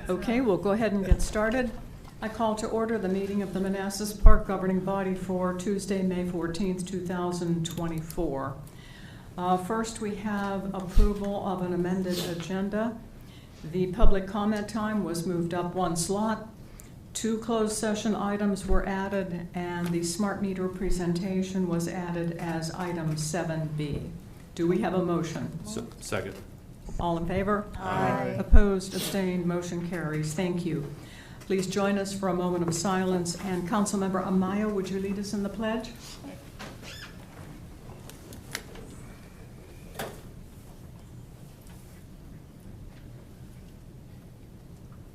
Okay, we'll go ahead and get started. I call to order the meeting of the Manassas Park Governing Body for Tuesday, May 14th, 2024. First, we have approval of an amended agenda. The public comment time was moved up one slot. 2 closed session items were added, and the smart meter presentation was added as item 7B. Do we have a motion? Second. All in favor? Aye. Opposed, abstained, motion carries. Thank you. Please join us for a moment of silence. And Councilmember Amaya, would you lead us in the pledge?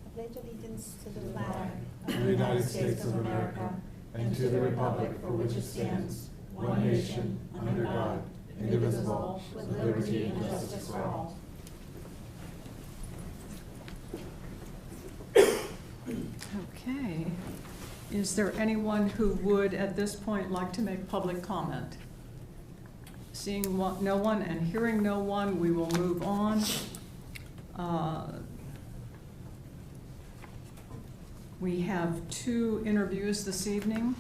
I pledge allegiance to the flag of the United States of America and to the republic for which it stands, one nation, under God, indivisible, with liberty and justice for all. Okay. Is there anyone who would, at this point, like to make public comment? Seeing no one and hearing no one, we will move on. We have 2 interviews this evening,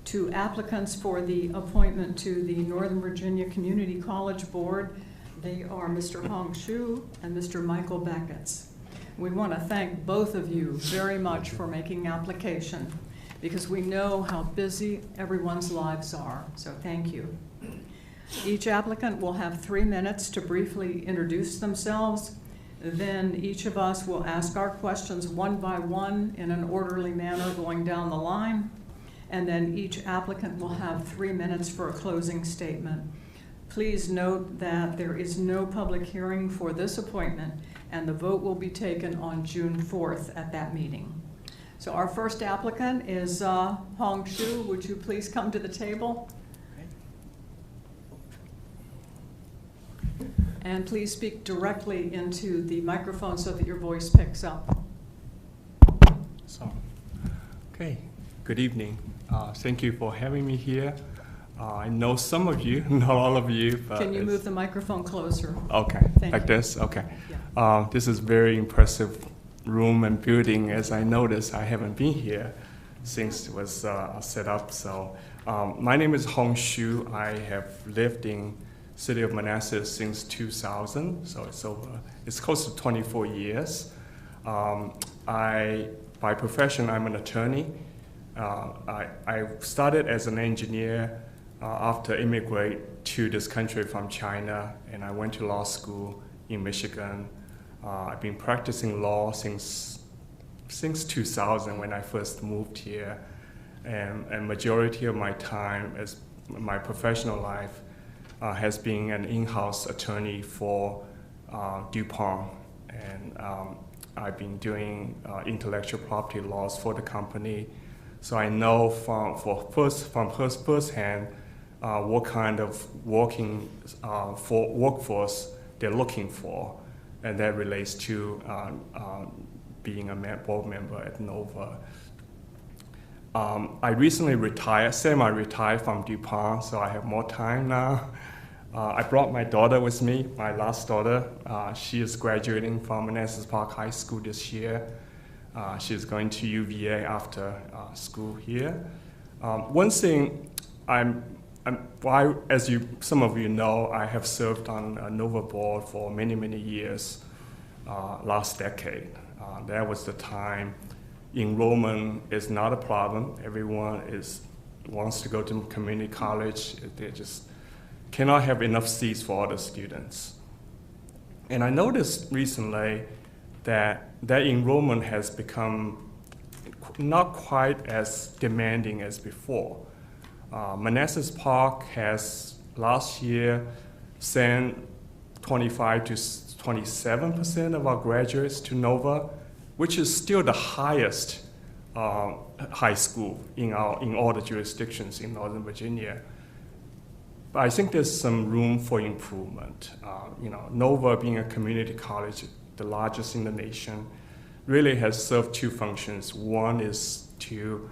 2 applicants for the appointment to the Northern Virginia Community College Board. They are Mr. Hong Shu and Mr. Michael Beckett's. We want to thank both of you very much for making application, because we know how busy everyone's lives are, so thank you. Each applicant will have 3 minutes to briefly introduce themselves. Then each of us will ask our questions one by one in an orderly manner going down the line, and then each applicant will have 3 minutes for a closing statement. Please note that there is no public hearing for this appointment, and the vote will be taken on June 4th at that meeting. So our first applicant is Hong Shu. Would you please come to the table? And please speak directly into the microphone so that your voice picks up. Okay, good evening. Thank you for having me here. I know some of you, not all of you. But can you move the microphone closer? Okay, Thank like you. this? Okay. Yeah. This is very impressive room and building. As I noticed, I haven't been here since it was set up. So my name is Hong Shu. I have lived in city of Manassas since 2000, so it's close to 24 years. By profession, I'm an attorney. I started as an engineer after immigrating to this country from China, and I went to law school in Michigan. I've been practicing law since 2000 when I first moved here, and majority of my time as my professional life has been an in-house attorney for DuPont, and I've been doing intellectual property laws for the company. So I know from firsthand what kind of workforce they're looking for, and that relates to being a board member at Nova. I recently semi-retired from DuPont, so I have more time now. I brought my daughter with me, my last daughter. She is graduating from Manassas Park High School this year. She's going to UVA after school here. One thing, as some of you know, I have served on a Nova board for many, many years, last decade. That was the time enrollment is not a problem. Everyone wants to go to community college. They just cannot have enough seats for all the students. And I noticed recently that enrollment has become not quite as demanding as before. Manassas Park has last year sent 25 to 27% of our graduates to Nova, which is still the highest high school in all the jurisdictions in Northern Virginia. But I think there's some room for improvement. Nova, being a community college, the largest in the nation, really has served 2 functions. One is to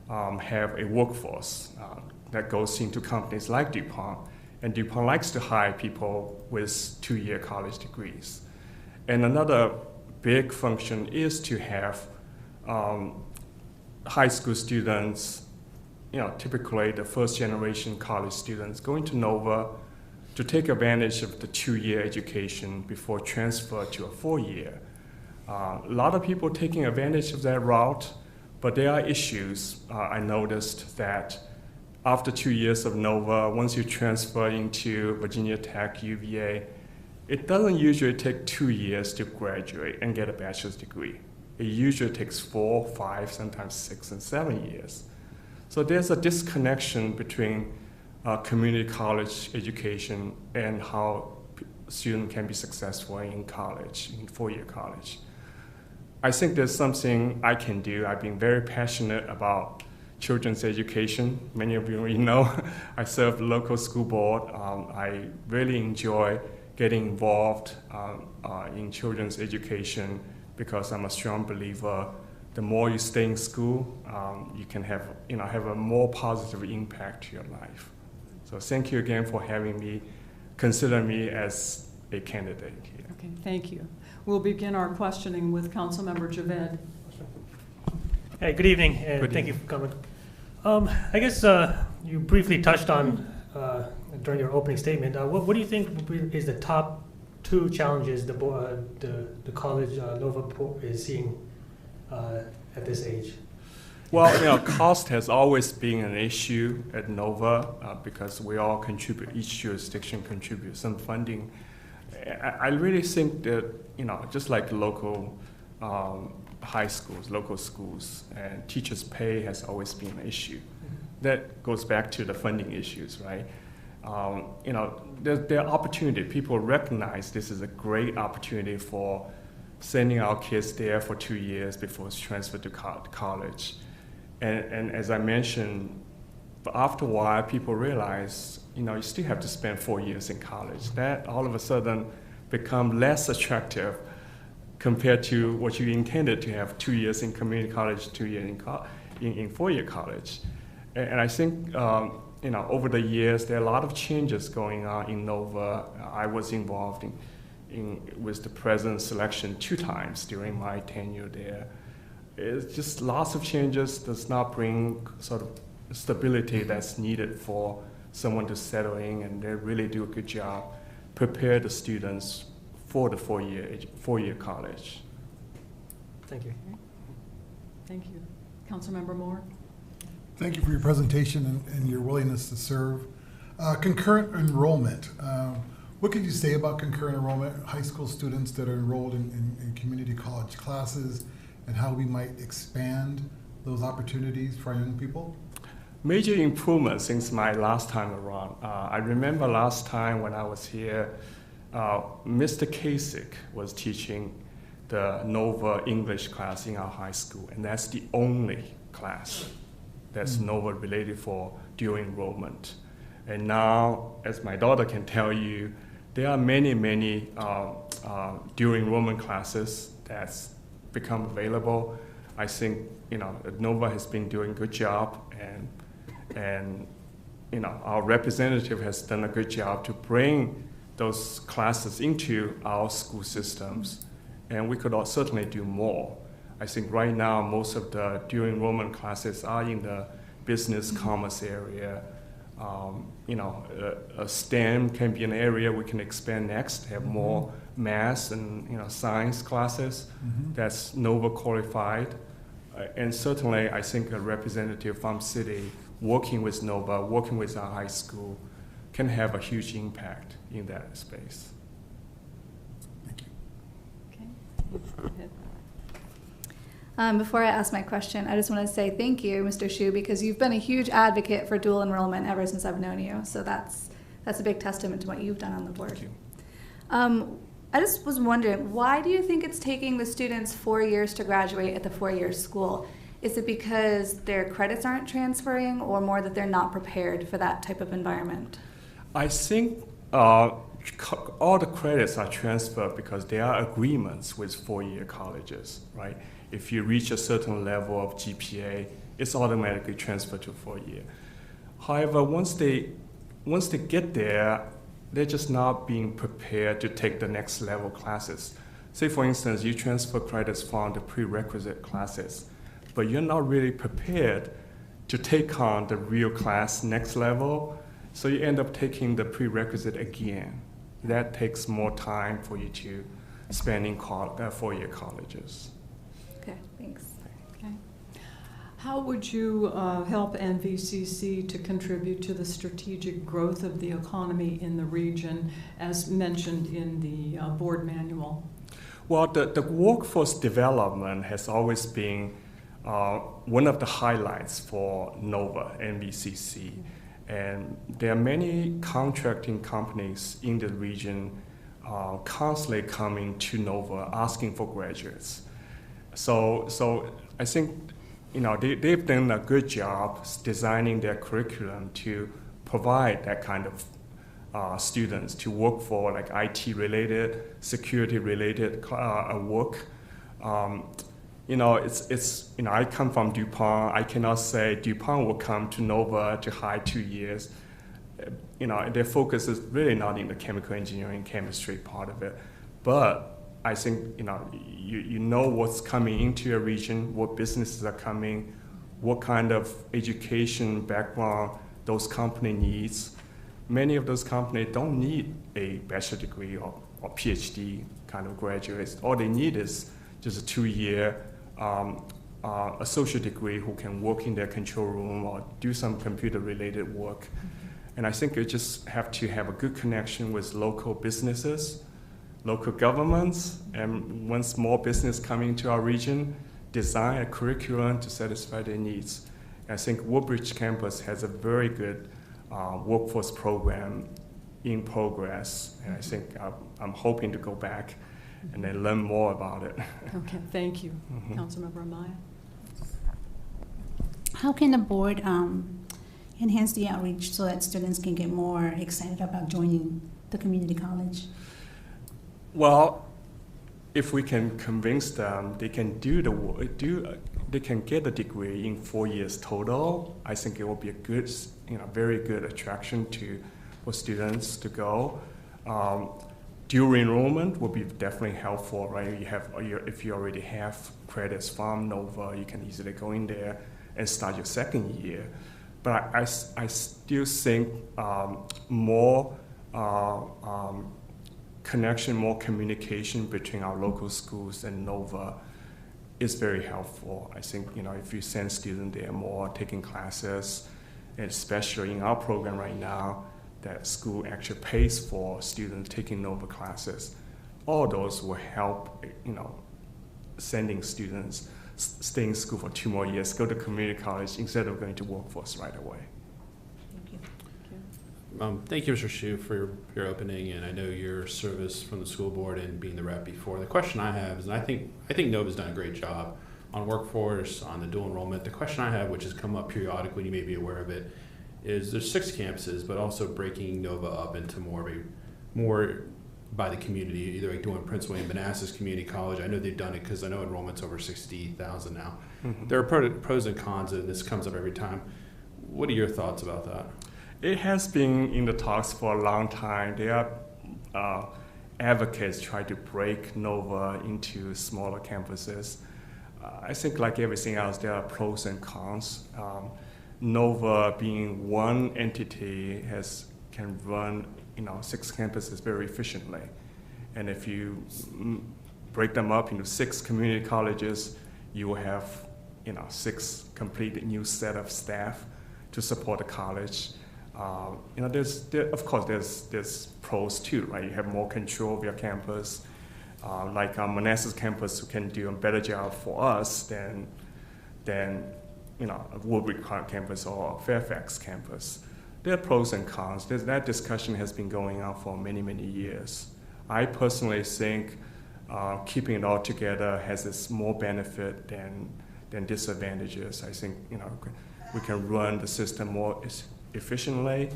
have a workforce that goes into companies like DuPont, and DuPont likes to hire people with 2-year college degrees. And another big function is to have high school students, typically the first generation college students going to Nova to take advantage of the 2-year education before transfer to a 4-year. A lot of people taking advantage of that route, but there are issues. I noticed that after 2 years of Nova, once you transfer into Virginia Tech, UVA, it doesn't usually take 2 years to graduate and get a bachelor's degree. It usually takes 4, 5, sometimes 6 and 7 years. So there's a disconnection between community college education and how a student can be successful in college, in 4-year college. I think there's something I can do. I've been very passionate about children's education. Many of you know I serve the local school board. I really enjoy getting involved in children's education because I'm a strong believer the more you stay in school, you can have a more positive impact to your life. So thank you again for having me, consider me as a candidate here. Okay, thank you. We'll begin our questioning with Councilmember Javed. Hey, good evening, and thank you for coming. I guess you briefly touched on during your opening statement. What do you think is the top 2 challenges the college Nova is seeing at this age? Well, cost has always been an issue at Nova because we all contribute, each jurisdiction contributes some funding. I really think that, just like local high schools, local schools, and teachers' pay has always been an issue. That goes back to the funding issues, right? There are opportunities. People recognize this is a great opportunity for sending our kids there for 2 years before it's transferred to college. And as I mentioned, after a while, people realize, you still have to spend 4 years in college. That all of a sudden become less attractive compared to what you intended to have 2 years in community college, 2 years in 4-year college. And I think, over the years, there are a lot of changes going on in Nova. I was involved with the president's selection 2 times during my tenure there. It's just lots of changes does not bring sort of stability that's needed for someone to settle in, and they really do a good job, prepare the students for the 4-year college. Thank you. Thank you. Councilmember Moore. Thank you for your presentation and your willingness to serve. Concurrent enrollment. What could you say about concurrent enrollment, high school students that are enrolled in community college classes, and how we might expand those opportunities for our young people? Major improvement since my last time around. I remember last time when I was here, Mr. Kasich was teaching the Nova English class in our high school, and that's the only class that's Nova related for dual enrollment. And now, as my daughter can tell you, there are many dual enrollment classes that's become available. I think Nova has been doing a good job, and our representative has done a good job to bring those classes into our school systems, and we could certainly do more. I think right now most of the dual enrollment classes are in the business commerce area. STEM can be an area we can expand next, have more math and science classes that's Nova qualified. And certainly I think a representative from city working with Nova, working with our high school can have a huge impact in that space. Thank you. Okay. Go ahead. Before I ask my question, I just want to say thank you, Mr. Hsu, because you've been a huge advocate for dual enrollment ever since I've known you. So that's a big testament to what you've done on the board. Thank you. I just was wondering, why do you think it's taking the students 4 years to graduate at the 4-year school? Is it because their credits aren't transferring, or more that they're not prepared for that type of environment? I think all the credits are transferred because there are agreements with 4-year colleges, right? If you reach a certain level of GPA, it's automatically transferred to 4-year. However, once they get there, they're just not being prepared to take the next level classes. Say, for instance, you transfer credits from the prerequisite classes, but you're not really prepared to take on the real class next level, so you end up taking the prerequisite again. That takes more time for you to spend in four-year colleges. Okay, thanks. Okay. How would you help NVCC to contribute to the strategic growth of the economy in the region, as mentioned in the board manual? Well, the workforce development has always been one of the highlights for NOVA, NVCC. And there are many contracting companies in the region constantly coming to NOVA asking for graduates. So I think they've done a good job designing their curriculum to provide that kind of students to work for like IT-related, security-related work. I come from DuPont. I cannot say DuPont will come to NOVA to hire 2 years. Their focus is really not in the chemical engineering, chemistry part of it. But I think, you know what's coming into your region, what businesses are coming, what kind of education background those company needs. Many of those companies don't need a bachelor degree or PhD kind of graduates. All they need is just a 2-year associate degree who can work in their control room or do some computer-related work. And I think you just have to have a good connection with local businesses, local governments, and when small business coming to our region, design a curriculum to satisfy their needs. And I think Woodbridge campus has a very good workforce program in progress, and I think I'm hoping to go back and then learn more about it. Okay, thank you. Councilmember Amaya. How can the board enhance the outreach so that students can get more excited about joining the community college? Well, if we can convince them they can they can get a degree in 4 years total, I think it will be a good, very good attraction for students to go. Dual enrollment will be definitely helpful, right? If you already have credits from NOVA, you can easily go in there and start your second year. But I still think more connection, more communication between our local schools and NOVA is very helpful. I think, if you send students there more, taking classes, and especially in our program right now, that school actually pays for students taking NOVA classes. All those will help, sending students stay in school for 2 more years, go to community college instead of going to workforce right away. Thank you. Thank you, Mr. Hsu, for your opening, and I know your service from the school board and being the rep before. The question I have is, and I think NOVA's done a great job on workforce, on the dual enrollment. The question I have, which has come up periodically, you may be aware of it, is there's 6 campuses, but also breaking NOVA up into more by the community, either like doing Prince William Manassas Community College. I know they've done it because I know enrollment's over 60,000 now. Mm-hmm. There are pros and cons, and this comes up every time. What are your thoughts about that? It has been in the talks for a long time. There are advocates trying to break NOVA into smaller campuses. I think like everything else, there are pros and cons. NOVA being one entity can run 6 campuses very efficiently. And if you break them up into 6 community colleges, you will have 6 complete new set of staff to support the college. Of course, there's pros too, right? You have more control of your campus. Like our Manassas campus, who can do a better job for us than Woodbridge campus or Fairfax campus. There are pros and cons. That discussion has been going on for many, many years. I personally think keeping it all together has its more benefit than disadvantages. I think we can run the system more efficiently,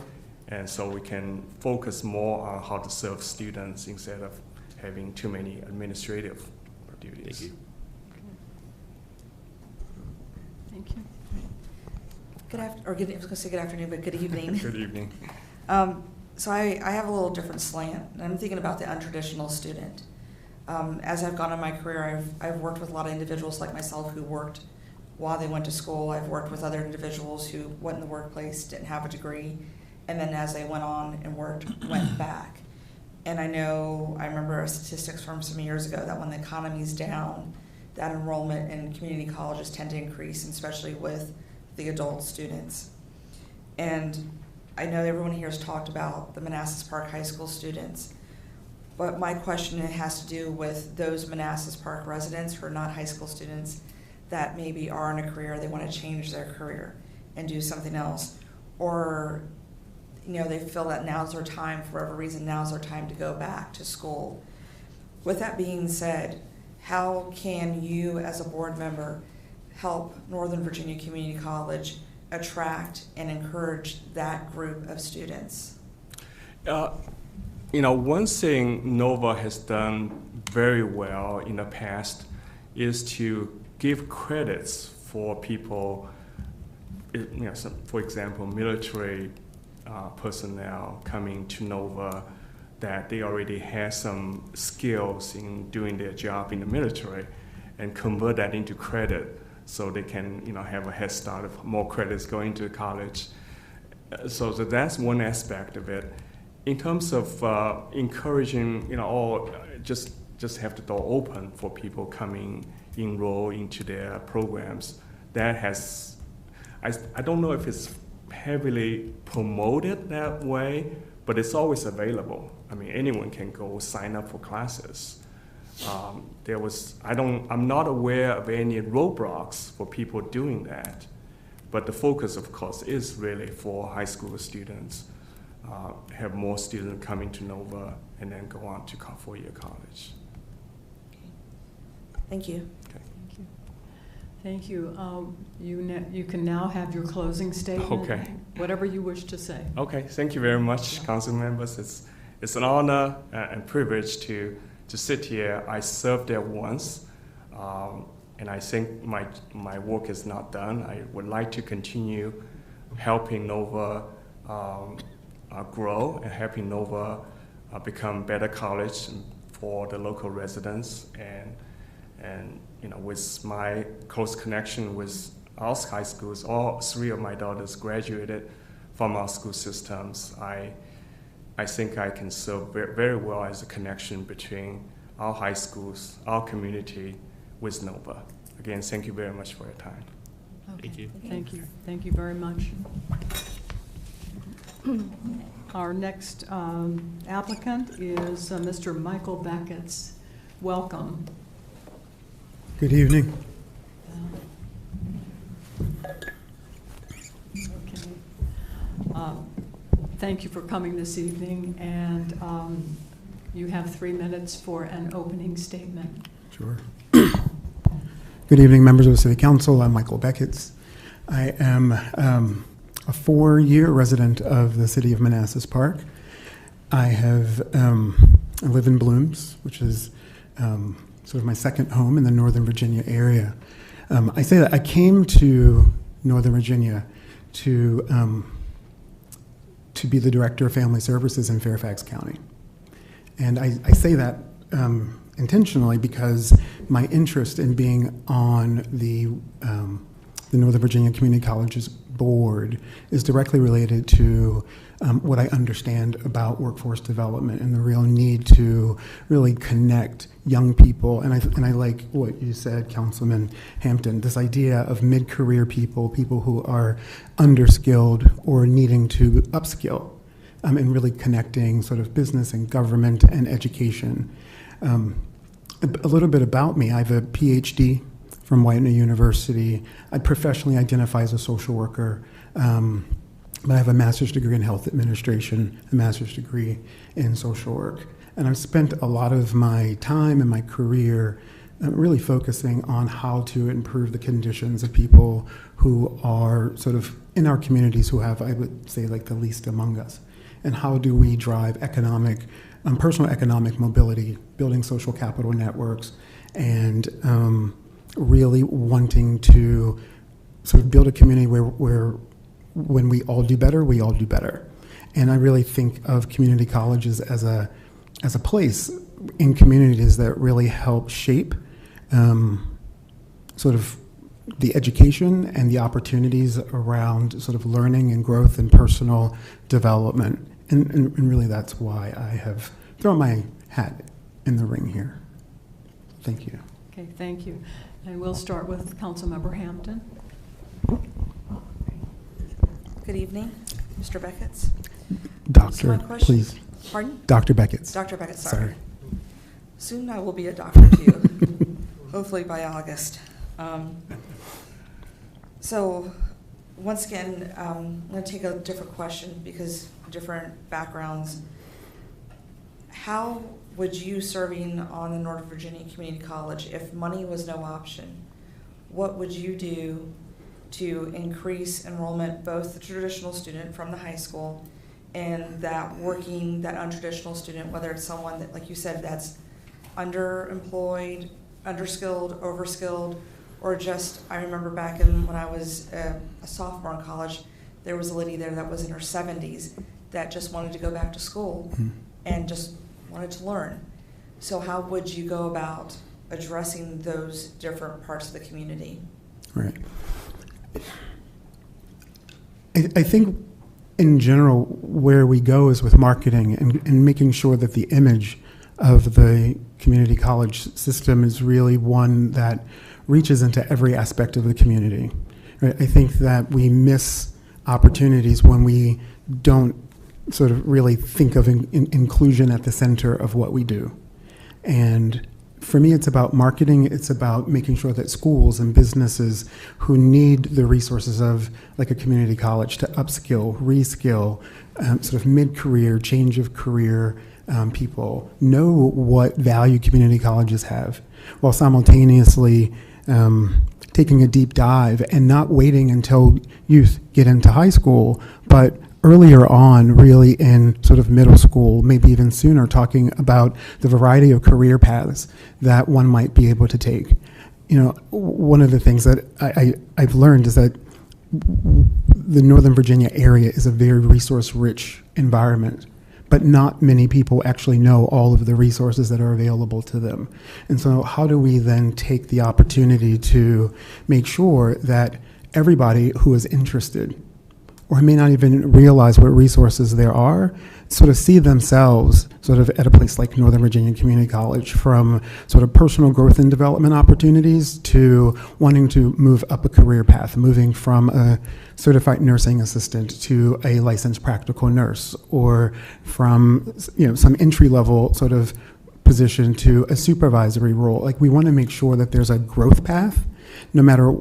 and so we can focus more on how to serve students instead of having too many administrative duties. Thank you. Thank you. I was going to say good afternoon, but good evening. Good evening. So I have a little different slant, and I'm thinking about the untraditional student. As I've gone in my career, I've worked with a lot of individuals like myself who worked while they went to school. I've worked with other individuals who went in the workplace, didn't have a degree, and then as they went on and worked, went back. And I remember statistics from some years ago that when the economy's down, that enrollment in community colleges tend to increase, especially with the adult students. And I know everyone here has talked about the Manassas Park High School students, but my question has to do with those Manassas Park residents who are not high school students that maybe are in a career, they want to change their career and do something else. Or, they feel that now's their time, for whatever reason, now's their time to go back to school. With that being said, how can you as a board member help Northern Virginia Community College attract and encourage that group of students? One thing NOVA has done very well in the past is to give credits for people, for example, military personnel coming to NOVA, that they already have some skills in doing their job in the military, and convert that into credit so they can have a head start of more credits going to college. So that's one aspect of it. In terms of encouraging, just have the door open for people coming enroll into their programs. That has, I don't know if it's heavily promoted that way, but it's always available. I mean, anyone can go sign up for classes. I'm not aware of any roadblocks for people doing that, but the focus, of course, is really for high school students. Have more students coming to NOVA and then go on to four-year college. Thank you. Okay. Thank you. You can now have your closing statement. Okay. Whatever you wish to say. Okay, thank you very much, council members. It's an honor and privilege to sit here. I served there once, and I think my work is not done. I would like to continue helping NOVA grow and helping NOVA become better college for the local residents, and with my close connection with our high schools, all three of my daughters graduated from our school systems. I think I can serve very well as a connection between our high schools, our community, with NOVA. Again, thank you very much for your time. Okay. Thank you. Thank you. Thank you very much. Our next applicant is Mr. Michael Beckett. Welcome. Good evening. Okay. Thank you for coming this evening, and you have 3 minutes for an opening statement. Sure. Good evening, members of the City Council. I'm Michael Beckett. I am a 4-year resident of the city of Manassas Park. I live in Blooms, which is sort of my second home in the Northern Virginia area. I say that I came to Northern Virginia to be the Director of Family Services in Fairfax County. And I say that intentionally because my interest in being on the Northern Virginia Community Colleges board is directly related to what I understand about workforce development and the real need to really connect young people. And I like what you said, Councilman Hampton, this idea of mid-career people who are underskilled or needing to upskill, and really connecting sort of business and government and education. A little bit about me: I have a PhD from Widener University. I professionally identify as a social worker, but I have a master's degree in health administration, a master's degree in social work. And I've spent a lot of my time and my career really focusing on how to improve the conditions of people who are sort of in our communities who have, I would say, like the least among us. And how do we drive personal economic mobility, building social capital networks, and really wanting to sort of build a community where when we all do better, we all do better. And I really think of community colleges as as a place in communities that really help shape sort of the education and the opportunities around sort of learning and growth and personal development. And really that's why I have thrown my hat in the ring here. Thank you. Okay, thank you. And we'll start with Councilmember Hampton. Good evening, Mr. Beckett. Doctor, please. Pardon? Dr. Beckett. Dr. Beckett, Sorry. sorry. Soon I will be a doctor too, hopefully by August. So once again, I'm going to take a different question because different backgrounds. How would you, serving on the Northern Virginia Community College, if money was no option, what would you do to increase enrollment, both the traditional student from the high school and that untraditional student, whether it's someone that, like you said, that's underemployed, underskilled, overskilled, or just, I remember back when I was a sophomore in college, there was a lady there that was in her 70s that just wanted to go back to school and just wanted to learn. So how would you go about addressing those different parts of the community? Right. I think in general where we go is with marketing and making sure that the image of the community college system is really one that reaches into every aspect of the community. Right? I think that we miss opportunities when we don't sort of really think of inclusion at the center of what we do. And for me, it's about marketing. It's about making sure that schools and businesses who need the resources of like a community college to upskill, reskill, sort of mid-career, change of career people know what value community colleges have, while simultaneously taking a deep dive and not waiting until youth get into high school, but earlier on, really in sort of middle school, maybe even sooner, talking about the variety of career paths that one might be able to take. You know, one of the things that I've learned is that the Northern Virginia area is a very resource-rich environment, but not many people actually know all of the resources that are available to them. And so how do we then take the opportunity to make sure that everybody who is interested or may not even realize what resources there are, sort of see themselves sort of at a place like Northern Virginia Community College, from sort of personal growth and development opportunities to wanting to move up a career path, moving from a certified nursing assistant to a licensed practical nurse, or from, you know, some entry-level sort of position to a supervisory role. Like, we want to make sure that there's a growth path, no matter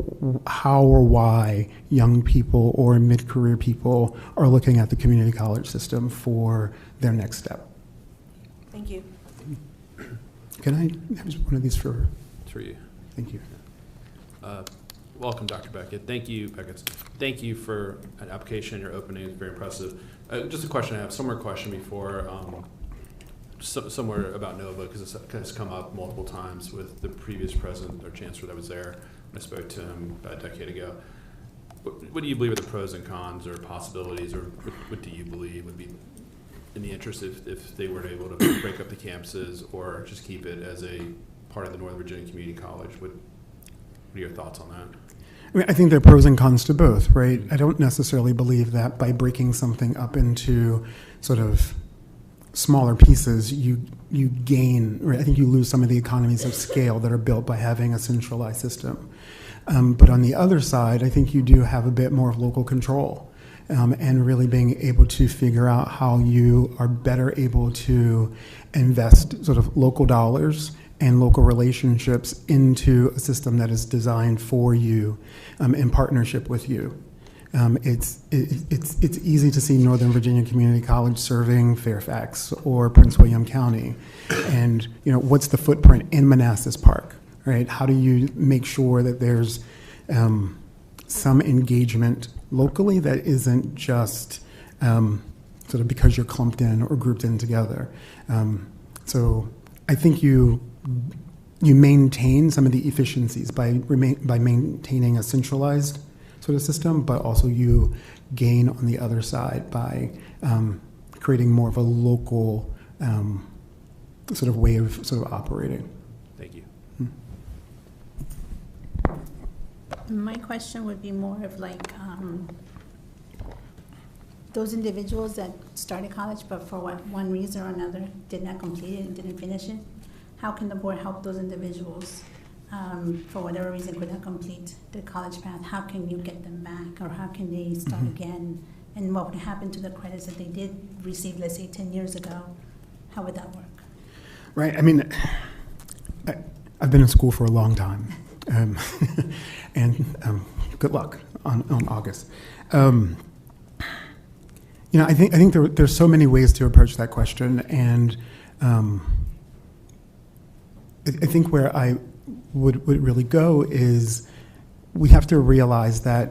how or why young people or mid-career people are looking at the community college system for their next step. Thank you. Can I have one of these for you? Thank you. Welcome, Dr. Beckett. Thank you, Beckett. Thank you for an application. Your opening is very impressive. Just a question I have, similar question before, somewhere about NOVA, because it has come up multiple times with the previous president or chancellor that was there. I spoke to him about a decade ago. What do you believe are the pros and cons or possibilities, or what do you believe would be in the interest if they were able to break up the campuses or just keep it as a part of the Northern Virginia Community College? What are your thoughts on that? I mean, I think there are pros and cons to both, right? I don't necessarily believe that by breaking something up into sort of smaller pieces, you gain, right? I think you lose some of the economies of scale that are built by having a centralized system. But on the other side, I think you do have a bit more of local control, and really being able to figure out how you are better able to invest sort of local dollars and local relationships into a system that is designed for you, in partnership with you. It's easy to see Northern Virginia Community College serving Fairfax or Prince William County, and what's the footprint in Manassas Park, right? How do you make sure that there's some engagement locally that isn't just sort of because you're clumped in or grouped in together? So I think you maintain some of the efficiencies by maintaining a centralized sort of system, but also you gain on the other side by creating more of a local sort of way of sort of operating. Thank you. My question would be more of like, those individuals that started college but for one reason or another did not complete it and didn't finish it, how can the board help those individuals for whatever reason could not complete the college path? How can you get them back, or how can they start again? And what would happen to the credits that they did receive, let's say 10 years ago? How would that work? Right. I mean, I've been in school for a long time, and good luck on August. You know, I think there's so many ways to approach that question, and I think where I would really go is we have to realize that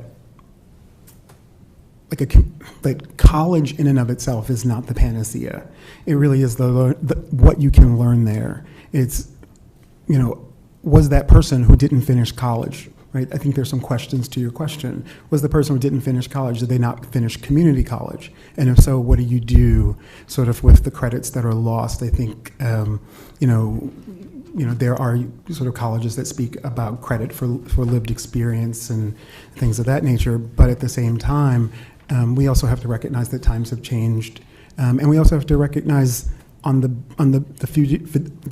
that college in and of itself is not the panacea. It really is the what you can learn there. It's, you know, was that person who didn't finish college, right? I think there's some questions to your question. Was the person who didn't finish college, did they not finish community college? And if so, what do you do sort of with the credits that are lost? I think, you know, there are sort of colleges that speak about credit for lived experience and things of that nature, but at the same time, we also have to recognize that times have changed, and we also have to recognize on the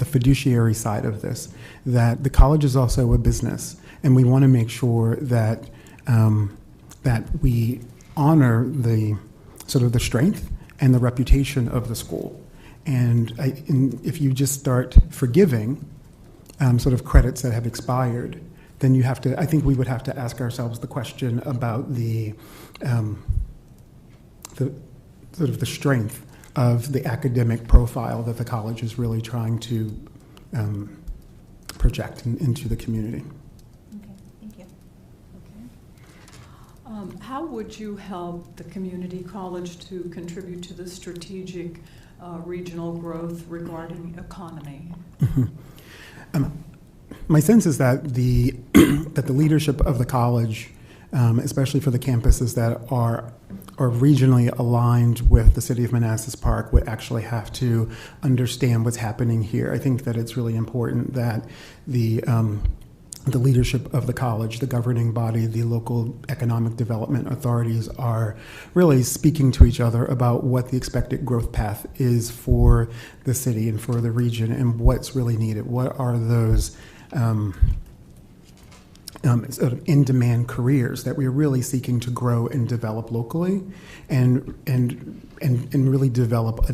fiduciary side of this that the college is also a business, and we want to make sure that that we honor the sort of the strength and the reputation of the school. And if you just start forgiving sort of credits that have expired, then you have to. I think we would have to ask ourselves the question about the sort of the strength of the academic profile that the college is really trying to project into the community. Okay, thank you. Okay. How would you help the community college to contribute to the strategic regional growth regarding economy? My sense is that the that the leadership of the college, especially for the campuses that are regionally aligned with the city of Manassas Park, would actually have to understand what's happening here. I think that it's really important that the leadership of the college, the governing body, the local economic development authorities are really speaking to each other about what the expected growth path is for the city and for the region and what's really needed. What are those sort of in-demand careers that we're really seeking to grow and develop locally, and really develop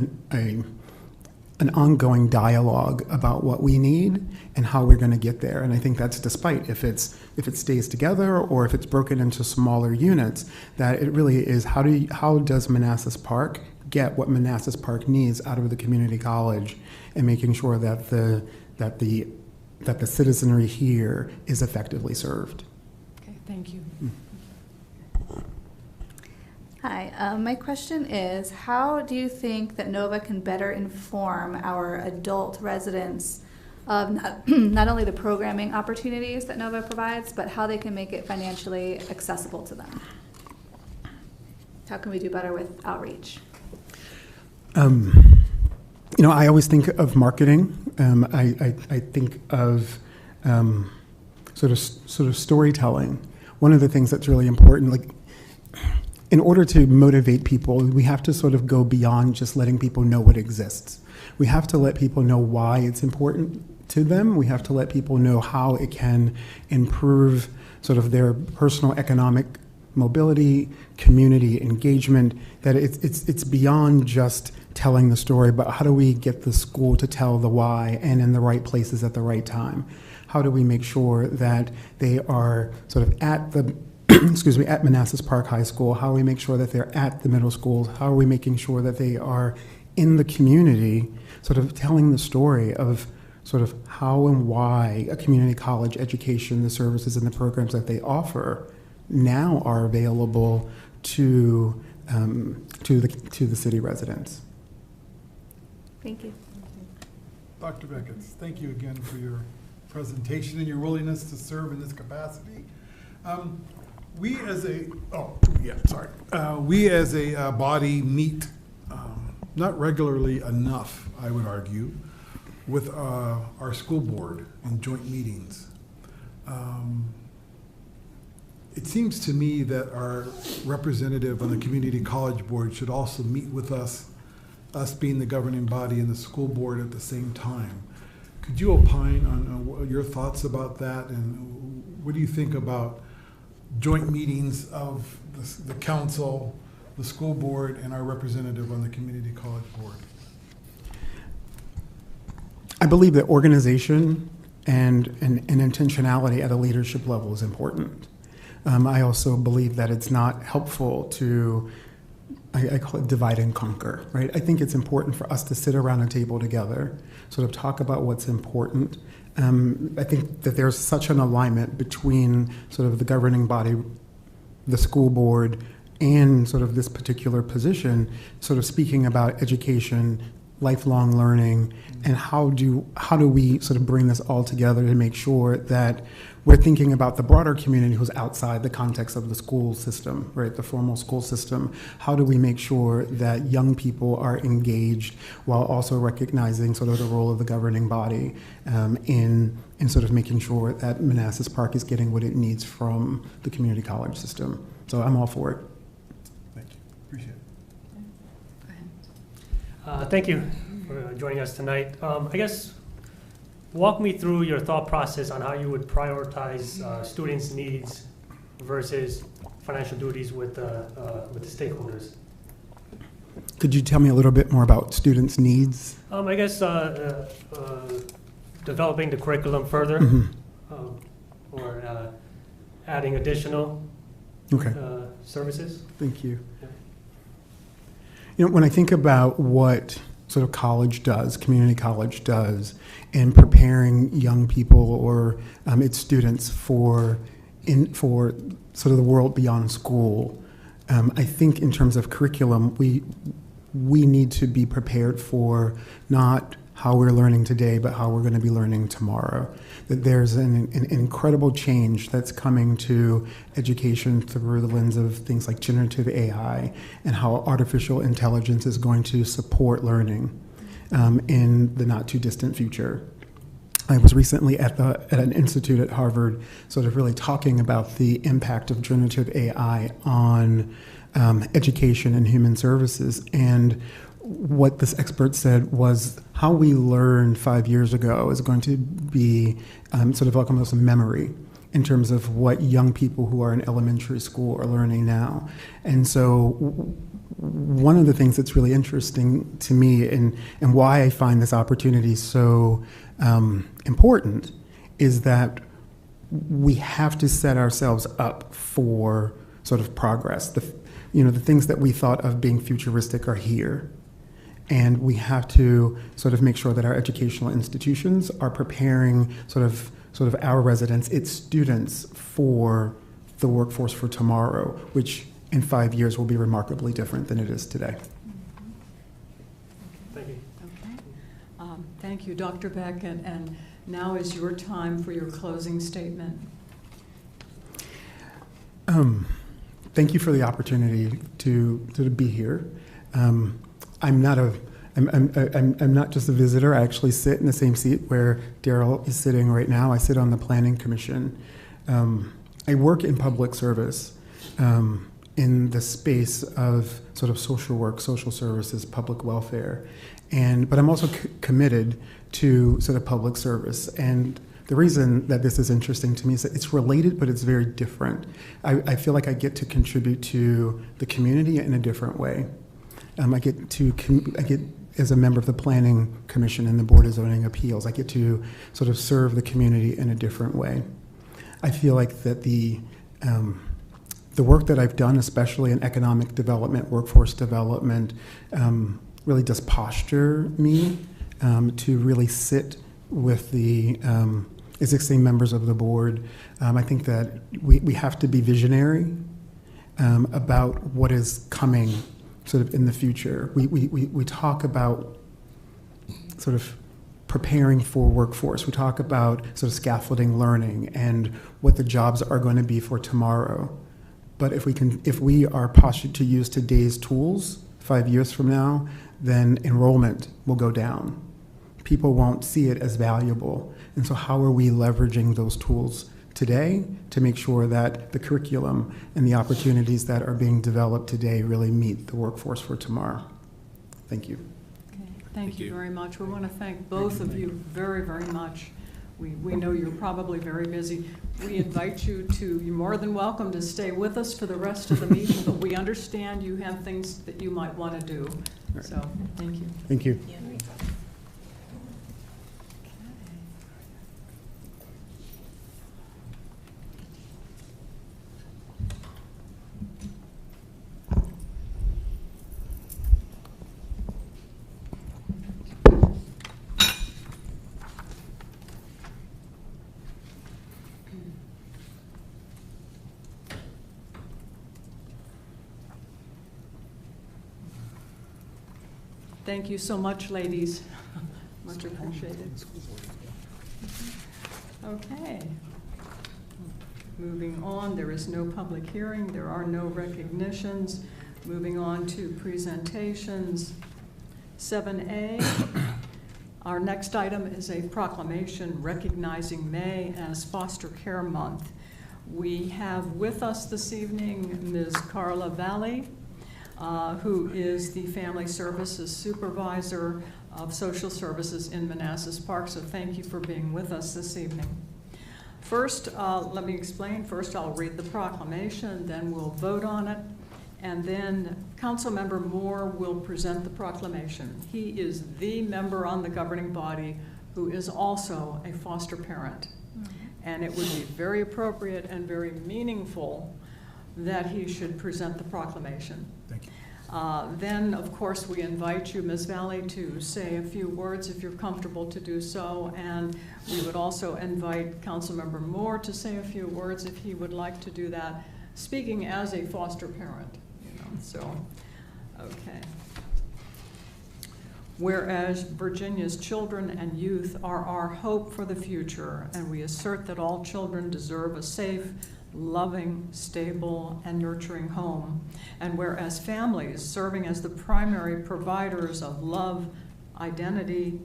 an ongoing dialogue about what we need and how we're going to get there. And I think that's despite if it stays together or if it's broken into smaller units, that it really is how does Manassas Park get what Manassas Park needs out of the community college, and making sure that the citizenry here is effectively served. Okay, thank you. Hi, my question is, how do you think that NOVA can better inform our adult residents of not only the programming opportunities that NOVA provides, but how they can make it financially accessible to them? How can we do better with outreach? You know, I always think of marketing. I think of sort of storytelling. One of the things that's really important, like, in order to motivate people, we have to sort of go beyond just letting people know what exists. We have to let people know why it's important to them. We have to let people know how it can improve sort of their personal economic mobility, community engagement, that it's beyond just telling the story, but how do we get the school to tell the why and in the right places at the right time? How do we make sure that they are sort of at the at Manassas Park High School? How do we make sure that they're at the middle schools? How are we making sure that they are in the community, sort of telling the story of sort of how and why a community college education, the services and the programs that they offer now are available to the city residents. Thank you. Dr. Beckett, thank you again for your presentation and your willingness to serve in this capacity. We as a body meet not regularly enough, I would argue, with our school board in joint meetings. It seems to me that our representative on the community college board should also meet with us being the governing body and the school board at the same time. Could you opine on your thoughts about that, and what do you think about joint meetings of the council, the school board, and our representative on the community college board? I believe that organization and intentionality at a leadership level is important. I also believe that it's not helpful to, I call it divide and conquer, right? I think it's important for us to sit around a table together, sort of talk about what's important. I think that there's such an alignment between sort of the governing body, the school board, and sort of this particular position, sort of speaking about education, lifelong learning, and how do we sort of bring this all together to make sure that we're thinking about the broader community who's outside the context of the school system, right, the formal school system. How do we make sure that young people are engaged while also recognizing sort of the role of the governing body in sort of making sure that Manassas Park is getting what it needs from the community college system. So I'm all for it. Thank you. Appreciate it. Thank you for joining us tonight. I guess walk me through your thought process on how you would prioritize students' needs versus financial duties with the stakeholders. Could you tell me a little bit more about students' needs? I guess developing the curriculum further, or adding additional Okay. Services. Thank you. Yeah. You know, when I think about what sort of college does, community college does, in preparing young people or its students for sort of the world beyond school, I think in terms of curriculum, we need to be prepared for not how we're learning today, but how we're going to be learning tomorrow. That there's an incredible change that's coming to education through the lens of things like generative AI and how artificial intelligence is going to support learning in the not too distant future. I was recently at an institute at Harvard sort of really talking about the impact of generative AI on education and human services. And what this expert said was how we learned 5 years ago is going to be sort of like almost a memory in terms of what young people who are in elementary school are learning now. And so one of the things that's really interesting to me and why I find this opportunity so important is that we have to set ourselves up for sort of progress. The things that we thought of being futuristic are here. And we have to sort of make sure that our educational institutions are preparing sort of our residents, its students, for the workforce for tomorrow, which in 5 years will be remarkably different than it is today. Thank you. Okay. Thank you, Dr. Beck, and now is your time for your closing statement. Thank you for the opportunity to be here. I'm not just a visitor. I actually sit in the same seat where Daryl is sitting right now. I sit on the Planning Commission. I work in public service in the space of sort of social work, social services, public welfare, but I'm also committed to sort of public service. And the reason that this is interesting to me is that it's related, but it's very different. I feel like I get to contribute to the community in a different way. I get as a member of the Planning Commission and the Board of Zoning Appeals, I get to sort of serve the community in a different way. I feel like that the work that I've done, especially in economic development, workforce development, really does posture me to really sit with the existing members of the board. I think that we have to be visionary about what is coming sort of in the future. We talk about sort of preparing for workforce. We talk about sort of scaffolding learning and what the jobs are going to be for tomorrow. But if we are postured to use today's tools 5 years from now, then enrollment will go down people won't see it as valuable. And so how are we leveraging those tools today to make sure that the curriculum and the opportunities that are being developed today really meet the workforce for tomorrow? Thank you. Okay, thank you you. very much. We want to thank both of you very, very much. We know you're probably very busy. We invite you you're more than welcome to stay with us for the rest of the meeting, but we understand you have things that you might want to do. So, thank you. Thank you. Thank you so much, ladies. Much appreciated. Okay. Moving on, there is no public hearing. There are no recognitions. Moving on to presentations. 7A. Our next item is a proclamation recognizing May as Foster Care Month. We have with us this evening Ms. Carla Valley, who is the Family Services Supervisor of Social Services in Manassas Park. So thank you for being with us this evening. First, let me explain. First, I'll read the proclamation, then we'll vote on it, and then Councilmember Moore will present the proclamation. He is the member on the governing body who is also a foster parent. And it would be very appropriate and very meaningful that he should present the proclamation. Thank you. Then, of course, we invite you, Ms. Valley, to say a few words if you're comfortable to do so. And we would also invite Councilmember Moore to say a few words if he would like to do that, speaking as a foster parent. So, okay. Whereas Virginia's children and youth are our hope for the future, and we assert that all children deserve a safe, loving, stable, and nurturing home. And whereas families serving as the primary providers of love, identity,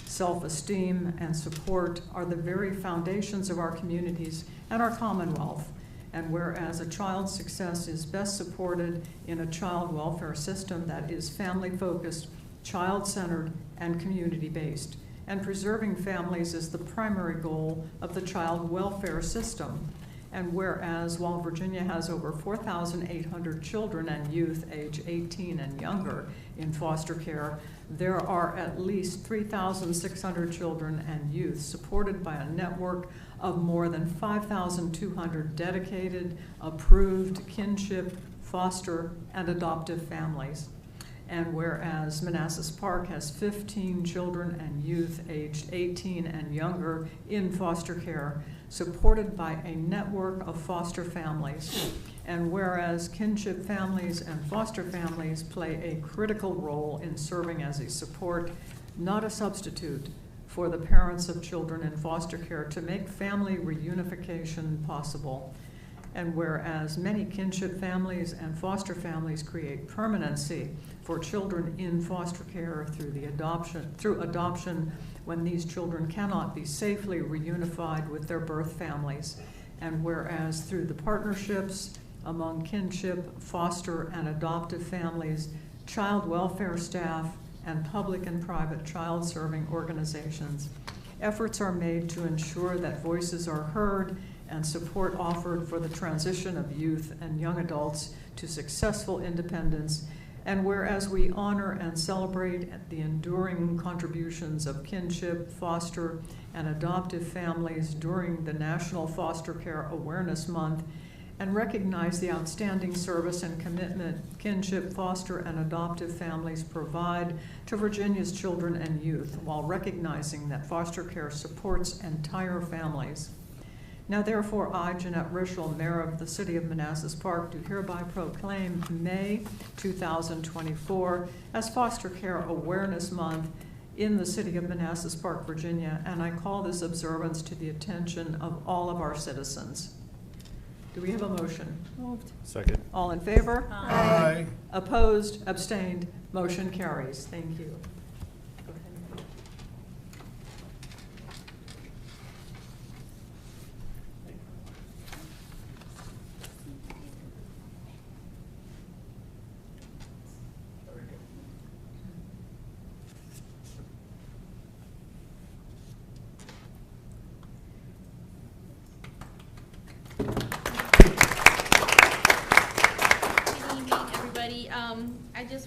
self-esteem, and support are the very foundations of our communities and our Commonwealth. And whereas a child's success is best supported in a child welfare system that is family-focused, child-centered, and community-based. And preserving families is the primary goal of the child welfare system. And whereas while Virginia has over 4,800 children and youth age 18 and younger in foster care, there are at least 3,600 children and youth supported by a network of more than 5,200 dedicated, approved kinship, foster, and adoptive families. And whereas Manassas Park has 15 children and youth aged 18 and younger in foster care, supported by a network of foster families. And whereas kinship families and foster families play a critical role in serving as a support, not a substitute, for the parents of children in foster care to make family reunification possible. And whereas many kinship families and foster families create permanency for children in foster care through adoption when these children cannot be safely reunified with their birth families. And whereas through the partnerships among kinship, foster, and adoptive families, child welfare staff, and public and private child-serving organizations, efforts are made to ensure that voices are heard and support offered for the transition of youth and young adults to successful independence. And whereas we honor and celebrate the enduring contributions of kinship, foster, and adoptive families during the National Foster Care Awareness Month, and recognize the outstanding service and commitment kinship, foster, and adoptive families provide to Virginia's children and youth, while recognizing that foster care supports entire families. Now therefore, I, Jeanette Rischel, Mayor of the City of Manassas Park, do hereby proclaim May 2024 as Foster Care Awareness Month in the City of Manassas Park, Virginia, and I call this observance to the attention of all of our citizens. Do we have a motion? Moved. Second. All in favor? Aye. Opposed? Abstained? Motion carries. Thank you. Go ahead.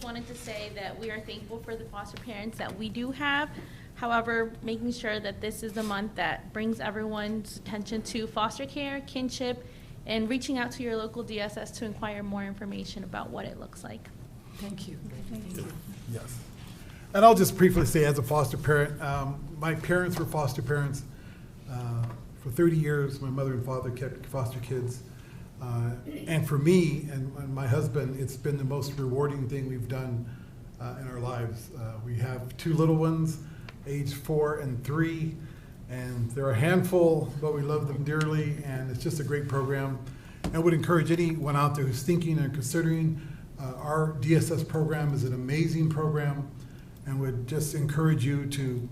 wanted to say that we are thankful for the foster parents that we do have. However, making sure that this is the month that brings everyone's attention to foster care, kinship, and reaching out to your local DSS to inquire more information about what it looks like. Thank you. Yes. And I'll just briefly say, as a foster parent, my parents were foster parents. For 30 years, my mother and father kept foster kids. And for me and my husband, it's been the most rewarding thing we've done in our lives. We have 2 little ones, age 4 and 3, and they're a handful, but we love them dearly, and it's just a great program. I would encourage anyone out there who's thinking and considering our DSS program is an amazing program, and would just encourage you to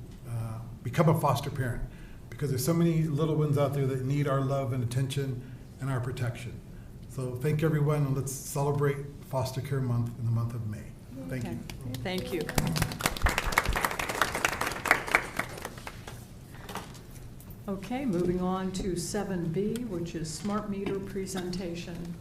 become a foster parent, because there's so many little ones out there that need our love and attention and our protection. So thank you, everyone, and let's celebrate Foster Care Month in the month of May. Thank you. Thank you. Okay, moving on to 7B, which is smart meter presentation.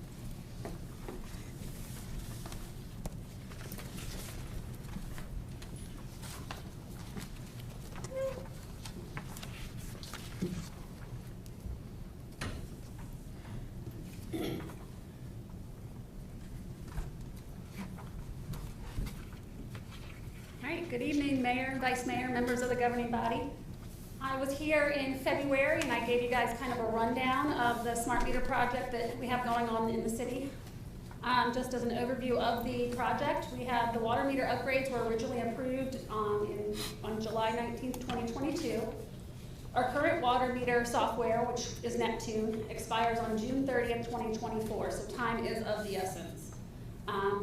All right, good evening, Mayor, Vice Mayor, members of the governing body. I was here in February and I gave you guys kind of a rundown of the smart meter project that we have going on in the city. Just as an overview of the project, we have the water meter upgrades were originally approved on July 19th, 2022. Our current water meter software, which is Neptune, expires on June 30th, 2024, so time is of the essence.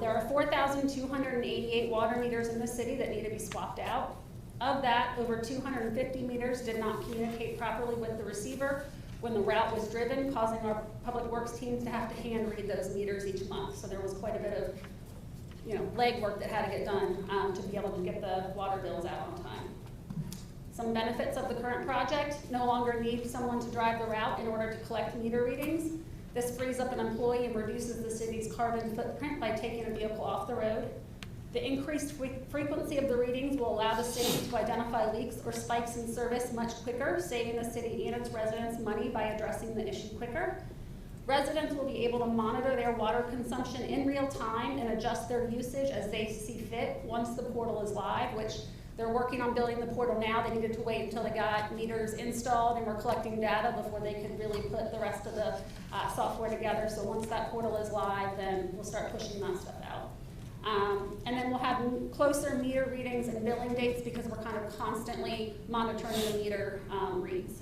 There are 4,288 water meters in the city that need to be swapped out. Of that, over 250 meters did not communicate properly with the receiver when the route was driven, causing our public works teams to have to hand read those meters each month. So there was quite a bit of legwork that had to get done to be able to get the water bills out on time. Some benefits of the current project: no longer need someone to drive the route in order to collect meter readings. This frees up an employee and reduces the city's carbon footprint by taking a vehicle off the road. The increased frequency of the readings will allow the city to identify leaks or spikes in service much quicker, saving the city and its residents money by addressing the issue quicker. Residents will be able to monitor their water consumption in real time and adjust their usage as they see fit once the portal is live, which they're working on building the portal now. They needed to wait until they got meters installed and were collecting data before they could really put the rest of the software together. So once that portal is live, then we'll start pushing that stuff out. And then we'll have closer meter readings and billing dates because we're kind of constantly monitoring the meter reads.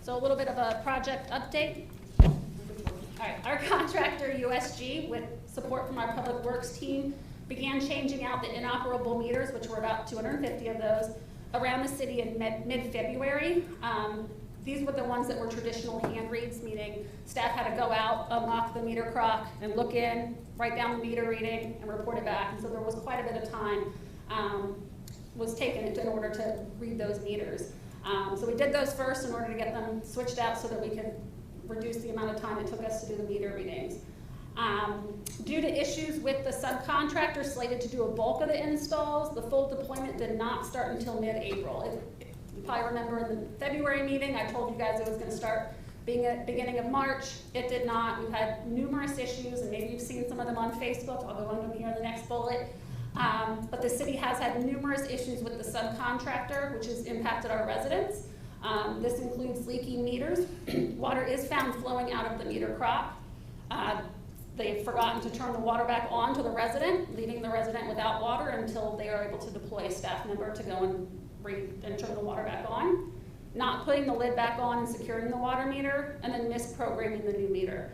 So a little bit of a project update. All right, our contractor USG, with support from our public works team, began changing out the inoperable meters, which were about 250 of those, around the city in mid-February. These were the ones that were traditional hand reads, meaning staff had to go out, unlock the meter crock, and look in, write down the meter reading, and report it back. And so there was quite a bit of time was taken in order to read those meters. So we did those first in order to get them switched out so that we could reduce the amount of time it took us to do the meter readings. Due to issues with the subcontractor slated to do a bulk of the installs, the full deployment did not start until mid-April. You probably remember in the February meeting, I told you guys it was going to start being at the beginning of March. It did not. We've had numerous issues, and maybe you've seen some of them on Facebook. I'll go into them here in the next bullet. But the city has had numerous issues with the subcontractor, which has impacted our residents. This includes leaking meters. Water is found flowing out of the meter crock. They've forgotten to turn the water back on to the resident, leaving the resident without water until they are able to deploy a staff member to go and turn the water back on. Not putting the lid back on and securing the water meter, and then misprogramming the new meter.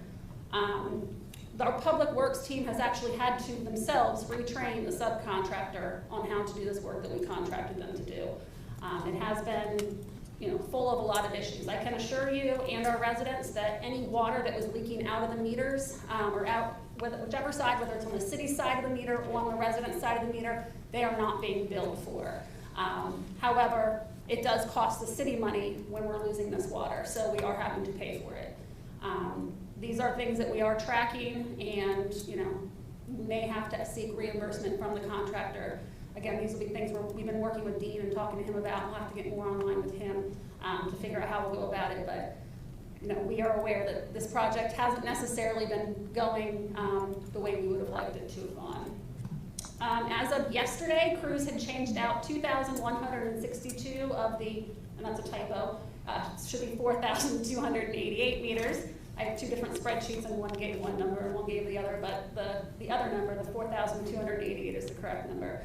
Our public works team has actually had to themselves retrain the subcontractor on how to do this work that we contracted them to do. It has been full of a lot of issues. I can assure you and our residents that any water that was leaking out of the meters or out whichever side, whether it's on the city side of the meter or on the resident side of the meter, they are not being billed for. However, it does cost the city money when we're losing this water, so we are having to pay for it. These are things that we are tracking, and may have to seek reimbursement from the contractor. Again, these will be things where we've been working with Dean and talking to him about. We'll have to get more online with him to figure out how we'll go about it. But we are aware that this project hasn't necessarily been going the way we would have liked it to have gone. As of yesterday, crews had changed out 2,162 of the, and that's a typo, should be 4,288 meters. I have two different spreadsheets, and one gave one number and one gave the other, but the other number, the 4,288, is the correct number.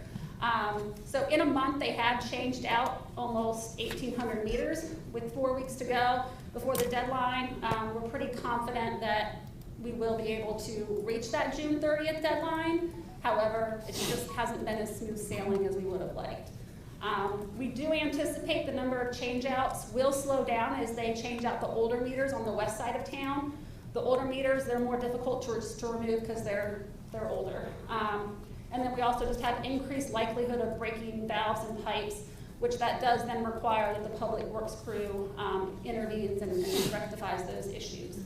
So in a month, they had changed out almost 1,800 meters with 4 weeks to go before the deadline. We're pretty confident that we will be able to reach that June 30th deadline. However, it just hasn't been as smooth sailing as we would have liked. We do anticipate the number of changeouts will slow down as they change out the older meters on the west side of town. The older meters, they're more difficult to remove because they're older. And then we also just have increased likelihood of breaking valves and pipes, which that does then require that the public works crew intervenes and rectifies those issues.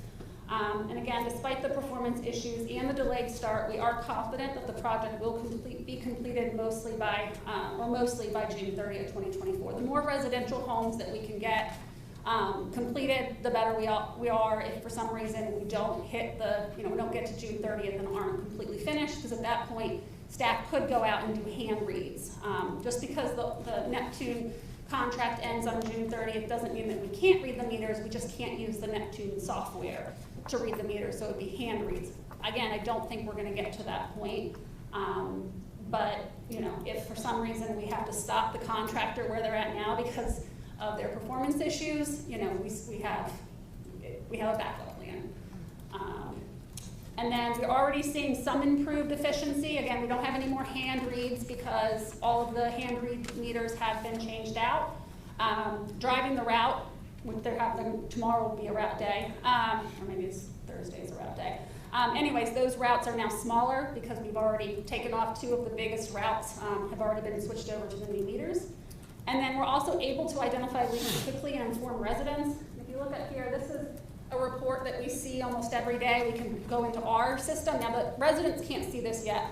And again, despite the performance issues and the delayed start, we are confident that the project will be completed mostly by June 30th, 2024. The more residential homes that we can get completed, the better we are. If for some reason we don't hit we don't get to June 30th and aren't completely finished, because at that point, staff could go out and do hand reads. Just because the Neptune contract ends on June 30th doesn't mean that we can't read the meters. We just can't use the Neptune software to read the meters, so it would be hand reads. Again, I don't think we're going to get to that point. But if for some reason we have to stop the contractor where they're at now because of their performance issues, we have a backup plan. And then we're already seeing some improved efficiency. Again, we don't have any more hand reads because all of the hand read meters have been changed out. Driving the route, tomorrow will be a route day, or maybe it's Thursday's a route day. Anyways, those routes are now smaller because we've already taken off two of the biggest routes, have already been switched over to the new meters. And then we're also able to identify leaks quickly and inform residents. If you look up here, this is a report that we see almost every day. We can go into our system. Now, the residents can't see this yet.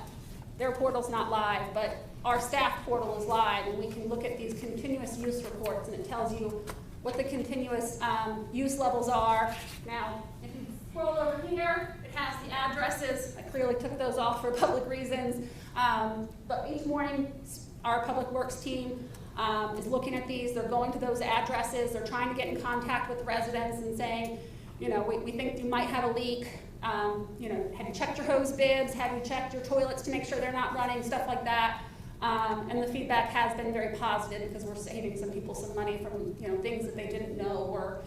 Their portal's not live, but our staff portal is live, and we can look at these continuous use reports, and it tells you what the continuous use levels are. Now, if you scroll over here, it has the addresses. I clearly took those off for public reasons. But each morning, our public works team is looking at these. They're going to those addresses. They're trying to get in contact with residents and saying, we think you might have a leak. Have you checked your hose bibs? Have you checked your toilets to make sure they're not running? Stuff like that. And the feedback has been very positive because we're saving some people some money from things that they didn't know were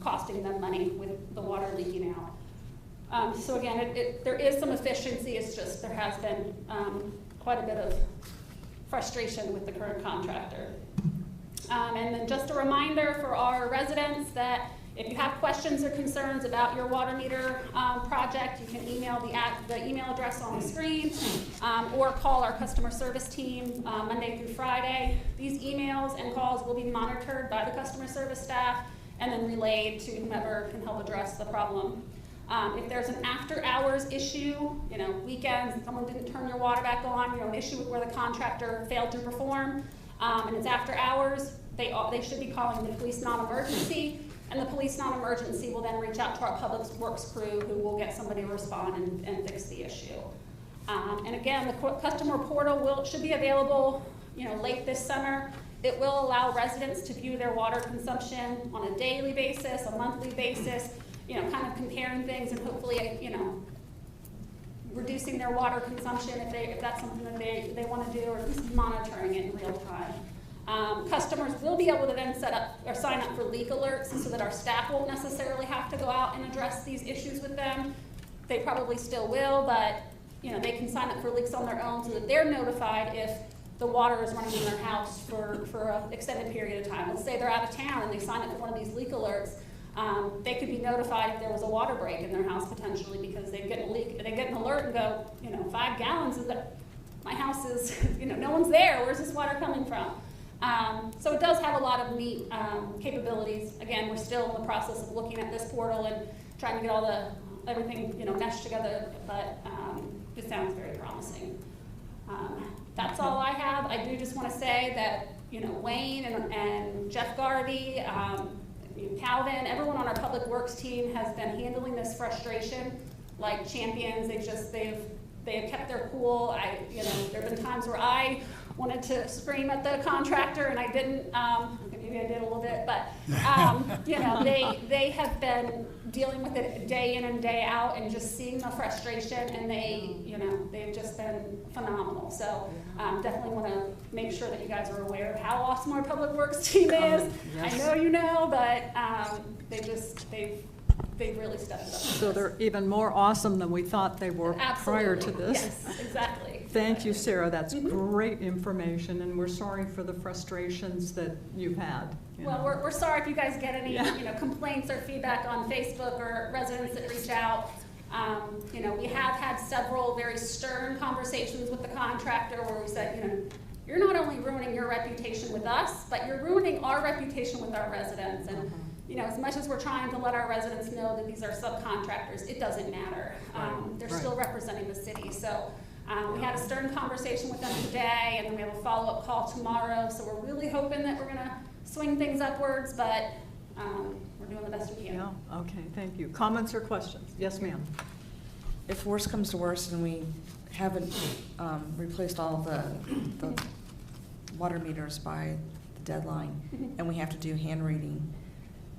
costing them money with the water leaking out. So again, there is some efficiency. It's just there has been quite a bit of frustration with the current contractor. And then just a reminder for our residents that if you have questions or concerns about your water meter project, you can email the email address on the screen or call our customer service team Monday through Friday. These emails and calls will be monitored by the customer service staff and then relayed to whomever can help address the problem. If there's an after-hours issue, weekends, someone didn't turn your water back on, an issue with where the contractor failed to perform, and it's after hours, they should be calling the police non-emergency. And the police non-emergency will then reach out to our public works crew who will get somebody to respond and fix the issue. And again, the customer portal should be available late this summer. It will allow residents to view their water consumption on a daily basis, a monthly basis, kind of comparing things and hopefully, reducing their water consumption if that's something that they want to do, or at least monitoring it in real time. Customers will be able to then set up or sign up for leak alerts so that our staff won't necessarily have to go out and address these issues with them. They probably still will, but they can sign up for leaks on their own so that they're notified if the water is running in their house for an extended period of time. Let's say they're out of town and they sign up for one of these leak alerts. They could be notified if there was a water break in their house potentially because they get a leak. They get an alert and go, 5 gallons is that my house is, no one's there. Where's this water coming from? So it does have a lot of neat capabilities. Again, we're still in the process of looking at this portal and trying to get all everything, meshed together, but it sounds very promising. That's all I have. I do just want to say that, Wayne and Jeff Garvey, Calvin, everyone on our public works team has been handling this frustration like champions. They have kept their cool. There have been times where I wanted to scream at the contractor and I didn't. Maybe I did a little bit, but they have been dealing with it day in and day out and just seeing the frustration, and they've just been phenomenal. So definitely want to make sure that you guys are aware of how awesome our public works team is. Yes. I know you know, but they've really stepped up. So they're even more awesome than we thought they were prior to this. Yes, exactly. Thank you, Sarah. That's great information, and we're sorry for the frustrations that you've had. Well, we're sorry if you guys get any complaints or feedback on Facebook or residents that reach out. We have had several very stern conversations with the contractor where we said, you're not only ruining your reputation with us, but you're ruining our reputation with our residents. And as much as we're trying to let our residents know that these are subcontractors, it doesn't matter. They're still representing the city. So we had a stern conversation with them today, and then we have a follow-up call tomorrow. So we're really hoping that we're going to swing things upwards, but we're doing the best we can. Yeah. Okay, thank you. Comments or questions? Yes, ma'am. If worse comes to worse and we haven't replaced all the water meters by the deadline and we have to do hand reading,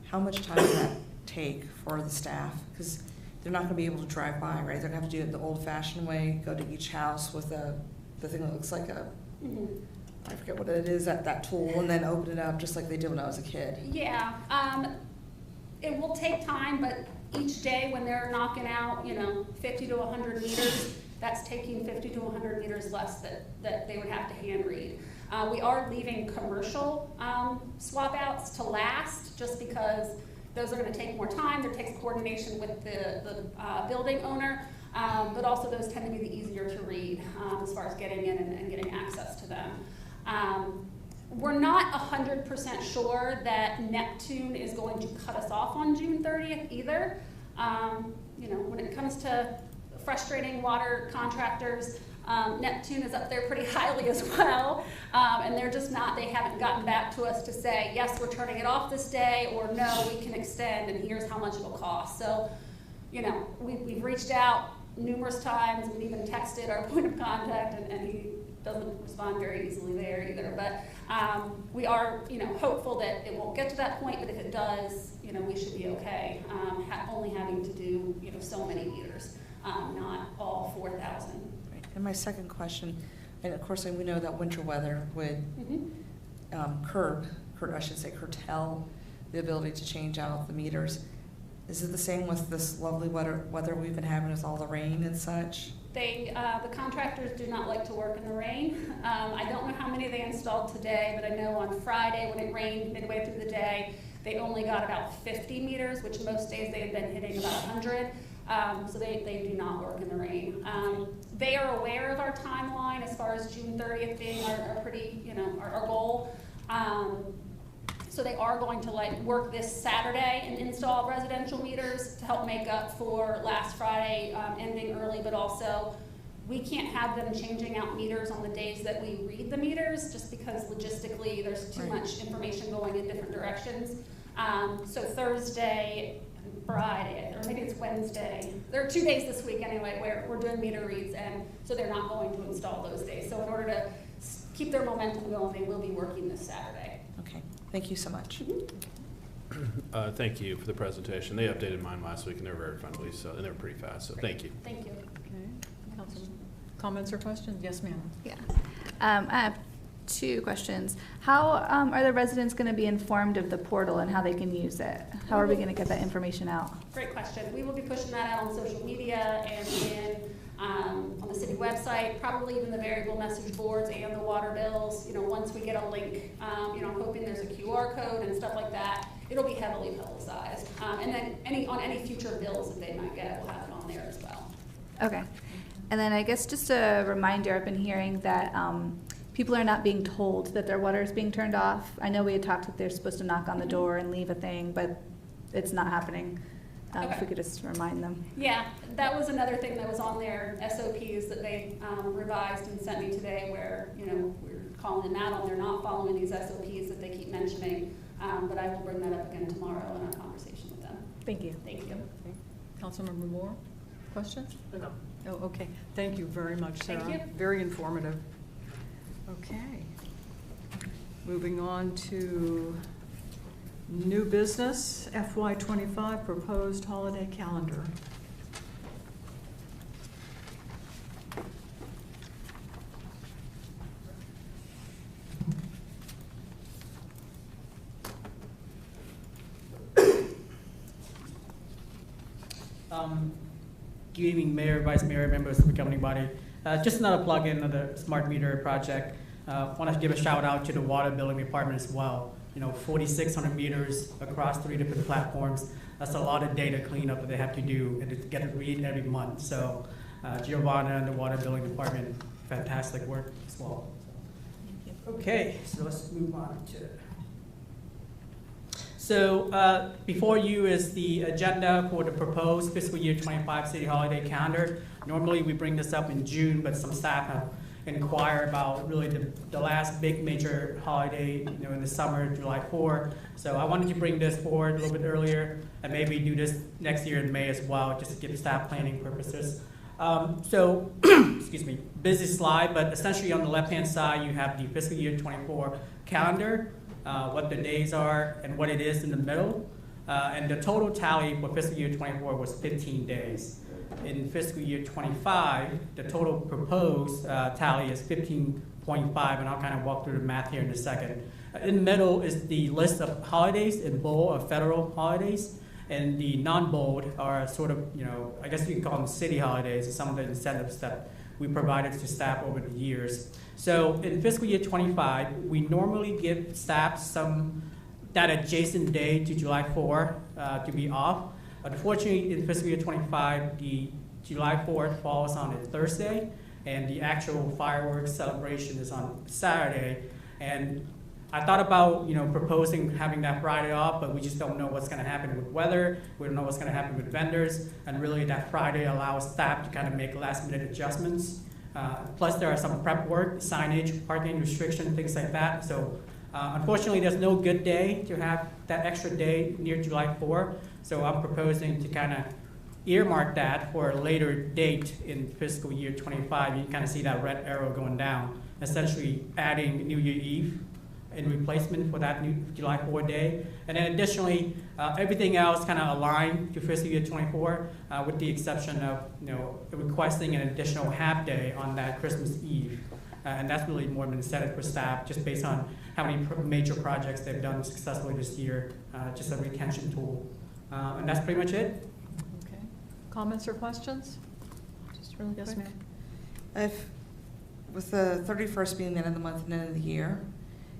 how much time does that take for the staff? Because they're not going to be able to drive by, right? They're going to have to do it the old-fashioned way, go to each house with the thing that looks like I forget what it is, that tool, and then open it up just like they did when I was a kid. Yeah, it will take time, but each day when they're knocking out, 50 to 100 meters, that's taking 50 to 100 meters less that they would have to hand read. We are leaving commercial swap outs to last just because those are going to take more time. There takes coordination with the building owner, but also those tend to be the easier to read as far as getting in and getting access to them. We're not 100% sure that Neptune is going to cut us off on June 30th either. When it comes to frustrating water contractors, Neptune is up there pretty highly as well, and they're just not, they haven't gotten back to us to say, yes, we're turning it off this day, or no, we can extend, and here's how much it'll cost. So, we've reached out numerous times, we've even texted our point of contact, and he doesn't respond very easily there either. But we are, hopeful that it won't get to that point, but if it does, we should be okay. Only having to do, so many meters, not all 4,000. Right. And my second question, and of course we know that winter weather would curtail the ability to change out the meters. Is it the same with this lovely weather we've been having with all the rain and such? The contractors do not like to work in the rain. I don't know how many they installed today, but I know on Friday when it rained midway through the day, they only got about 50 meters, which most days they had been hitting about 100. So they do not work in the rain. They are aware of our timeline as far as June 30th being our goal. So they are going to work this Saturday and install residential meters to help make up for last Friday ending early, but also we can't have them changing out meters on the days that we read the meters just because logistically there's too much information going in different directions. So Thursday and Friday, or maybe it's Wednesday. There are 2 days this week anyway where we're doing meter reads, and so they're not going to install those days. So in order to keep their momentum going, they will be working this Saturday. Okay, thank you so much. Thank you for the presentation. They updated mine last week and they were very friendly, and they were pretty fast, so thank you. Thank you. Okay. Councilman, comments or questions? Yes, ma'am. Yeah. I have 2 questions. How are the residents going to be informed of the portal and how they can use it? How are we going to get that information out? Great question. We will be pushing that out on social media and on the city website, probably even the variable message boards and the water bills. Once we get a link, I'm hoping there's a QR code and stuff like that. It'll be heavily publicized. And then any future bills that they might get, we'll have it on there as well. Okay. And then I guess just a reminder, I've been hearing that people are not being told that their water is being turned off. I know we had talked that they're supposed to knock on the door and leave a thing, but it's not happening. If Okay. we could just remind them. Yeah, that was another thing that was on their SOPs that they revised and sent me today where, we're calling them out on they're not following these SOPs that they keep mentioning. But I will bring that up again tomorrow in our conversation with them. Thank you. Thank you. Okay. Councilmember Moore, questions? No. Oh, okay. Thank you very much, Sarah. Thank you. Very informative. Okay. Moving on to new business, FY25 proposed holiday calendar. Good evening, Mayor, Vice Mayor, members of the governing body. Just another plug-in of the smart meter project. Want to give a shout out to the water billing department as well. 4,600 meters across 3 different platforms. That's a lot of data cleanup that they have to do and to get it read every month. So Giovanna and the water billing department, fantastic work as well. Okay, so let's move on to. So before you is the agenda for the proposed fiscal year 25 city holiday calendar. Normally we bring this up in June, but some staff have inquired about really the last big major holiday, in the summer, July 4. So I wanted to bring this forward a little bit earlier and maybe do this next year in May as well, just to give staff planning purposes. So, excuse me, busy slide, but essentially on the left-hand side you have the fiscal year 24 calendar. What the days are and what it is in the middle. And the total tally for fiscal year 24 was 15 days. In fiscal year 25, the total proposed tally is 15.5, and I'll kind of walk through the math here in a second. In the middle is the list of holidays in bold of federal holidays, and the non-bold are sort of, I guess you can call them city holidays, some of the incentives that we provided to staff over the years. So in fiscal year 25, we normally give staff that adjacent day to July 4 to be off. Unfortunately, in fiscal year 25, the July 4th falls on a Thursday, and the actual fireworks celebration is on Saturday. And I thought about, proposing having that Friday off, but we just don't know what's going to happen with weather. We don't know what's going to happen with vendors, and really that Friday allows staff to kind of make last-minute adjustments. Plus, there are some prep work, signage, parking restriction, things like that. So, unfortunately, there's no good day to have that extra day near July 4. So, I'm proposing to kind of earmark that for a later date in fiscal year 25. You can kind of see that red arrow going down, essentially adding New Year Eve in replacement for that new July 4 day. And then additionally, everything else kind of aligned to fiscal year 24, with the exception of requesting an additional half day on that Christmas Eve. And that's really more of an incentive for staff, just based on how many major projects they've done successfully this year, just a retention tool. And that's pretty much it. Okay. Comments or questions? Just really quick. Yes, ma'am. With the 31st being the end of the month and end of the year,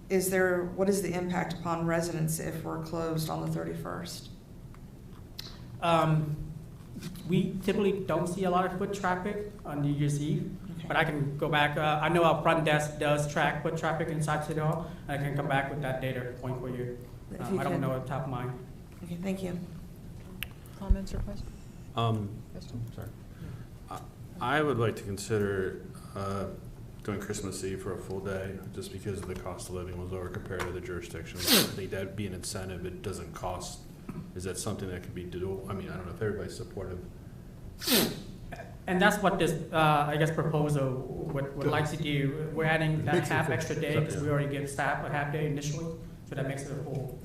what is the impact upon residents if we're closed on the 31st? We typically don't see a lot of foot traffic on New Year's Eve, but I can go back. I know our front desk does track foot traffic inside City Hall, and I can come back with that data point for you. I don't know at the top of mind. Okay, thank you. Comments or questions? Sorry. I would like to consider doing Christmas Eve for a full day, just because the cost of living was lower compared to the jurisdictions. I think that would be an incentive. It doesn't cost. Is that something that could be dual? I mean, I don't know if everybody's supportive. And that's what this, I guess, proposal would like to do. We're adding that half extra day because we already give staff a half day initially, so that makes it a full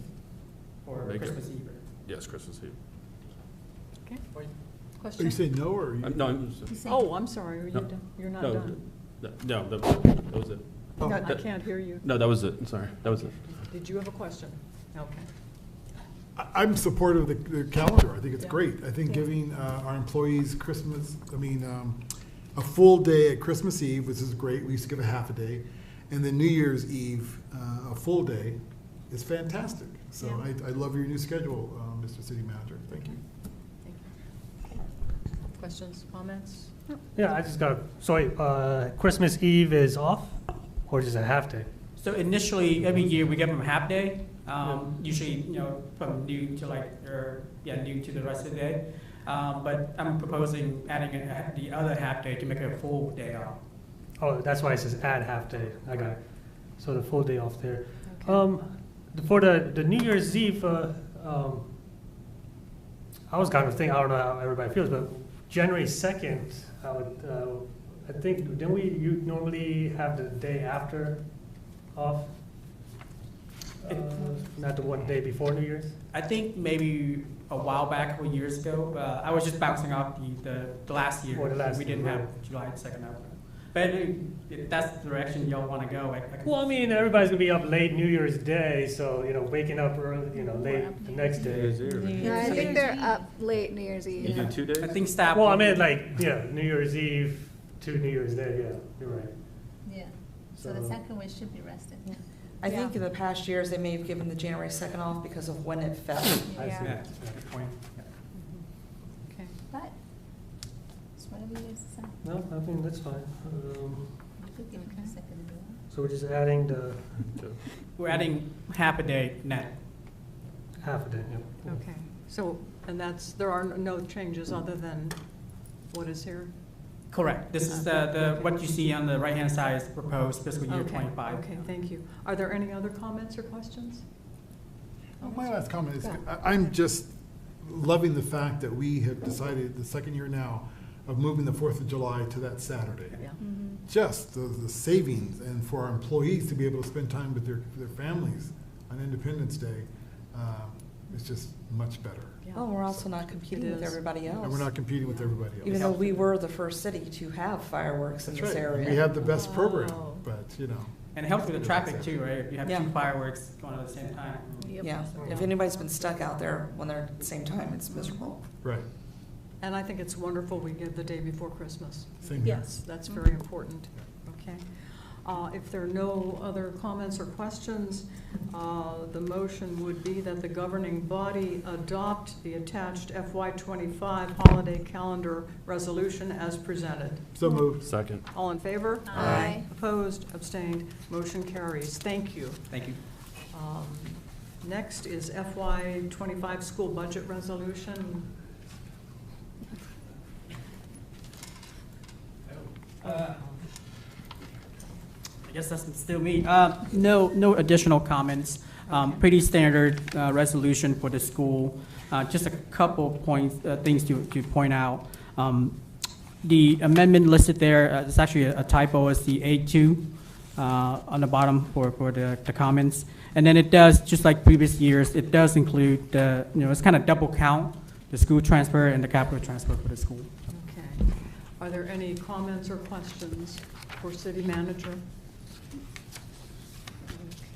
for Christmas Eve. Yes, Christmas Eve. Okay. Are you Question? saying no, or? No, I'm just, Oh, I'm sorry. Are you No. done? You're not no, done. no, that was it. Oh. I can't hear you. No, that was it. Sorry, that was it. Did you have a question? Okay. I'm supportive of the calendar. I think it's Yeah. great. I think giving our employees a full day at Christmas Eve, which is great. We used to give a half a day. And then New Year's Eve, a full day, is fantastic. So Yeah. I love your new schedule, Mr. City Manager. Thank you. Questions, comments? Yeah, I just got, Christmas Eve is off, or just a half day? So initially, every year we give them a half day. Usually, from noon to noon to the rest of the day. But I'm proposing adding the other half day to make it a full day off. Oh, that's why it says add half day. I got it. So the full day off there. Okay. For the New Year's Eve, I was kind of thinking, I don't know how everybody feels, but January 2nd, I think, don't you normally have the day after off? Not the one day before New Year's? I think maybe a while back, a couple years ago, I was just bouncing off the last year. Or the last we didn't year, have right. July 2nd out. But if that's the direction y'all want to go, I can. Well, I mean, everybody's gonna be up late New Year's Day, so, waking up early, late the next day. No, I think they're up late New Year's Eve. You do 2 days? I think staff. Well, I meant New Year's Eve to New Year's Day, yeah, you're right. Yeah, so the second one should be rested. I think in the past years, they may have given the January 2nd off because of when it fell. I see. Yeah, good point. Okay. But, it's whatever you guys decide. No, I mean, that's fine. You could give them a second to do it. So we're just adding the We're adding half a day net. half a day, yeah. Okay, so, and there are no changes other than what is here? Correct. This is the what you see on the right-hand side is the proposed fiscal year Okay, 25. Okay, thank you. Are there any other comments or questions? My last comment is, Yeah. I'm just loving the fact that we have decided, the second year now, of moving the 4th of July to that Saturday. Yeah. Just the savings, and for our employees to be able to spend time with their families on Independence Day, is just much better. Yeah. Oh, we're also not competing It with is. everybody else. And we're not competing with everybody else. Even though we were the first city to have fireworks in That's this right. area. We have the best program, Oh. but, And it helps with the traffic too, right? If you have Yeah. two fireworks going on at the same time. Yeah, if anybody's been stuck out there when they're at the same time, it's miserable. right, And I think it's wonderful we give the day before Christmas. same here. Yes, that's very important. Okay. If there are no other comments or questions, the motion would be that the governing body adopt the attached FY25 holiday calendar resolution as presented. So moved. Second. All in favor? Aye. Opposed, abstained, motion carries. Thank you. Thank you. Next is FY25 school budget resolution. I guess that's still me. No additional comments. Pretty standard resolution for the school. Just a couple points, things to point out. The amendment listed there is actually a typo. It's the A2 on the bottom for the comments. And then it does, just like previous years, it does include, it's kind of double count, the school transfer and the capital transfer for the school. Okay. Are there any comments or questions for city manager?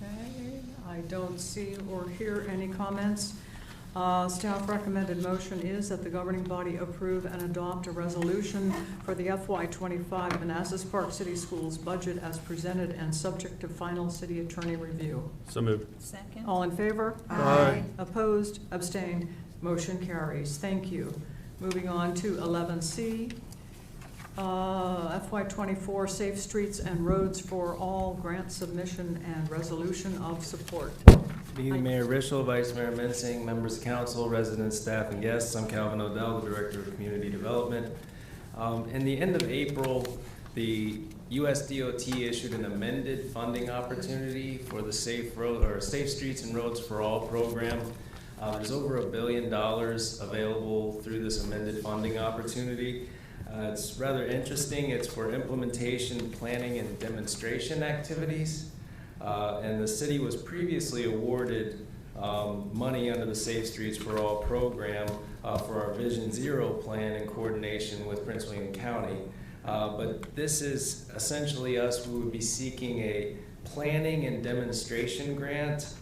Okay, I don't see or hear any comments. Staff recommended motion is that the governing body approve and adopt a resolution for the FY25 Manassas Park City Schools budget as presented and subject to final city attorney review. So moved. Second? All in favor? Aye. Opposed? Abstained? Motion carries. Thank you. Moving on to 11C, FY24 Safe Streets and Roads for All Grant Submission and Resolution of Support. Good evening, Mayor Rischel, Vice Mayor Mensing, members of council, residents, staff, and guests. I'm Calvin Odell, the Director of Community Development. In the end of April, the USDOT issued an amended funding opportunity for the Safe Streets and Roads for All program. There's over $1 billion available through this amended funding opportunity. It's rather interesting. It's for implementation, planning, and demonstration activities. And the city was previously awarded money under the Safe Streets for All program for our Vision Zero plan in coordination with Prince William County. But this is essentially us. We would be seeking a planning and demonstration grant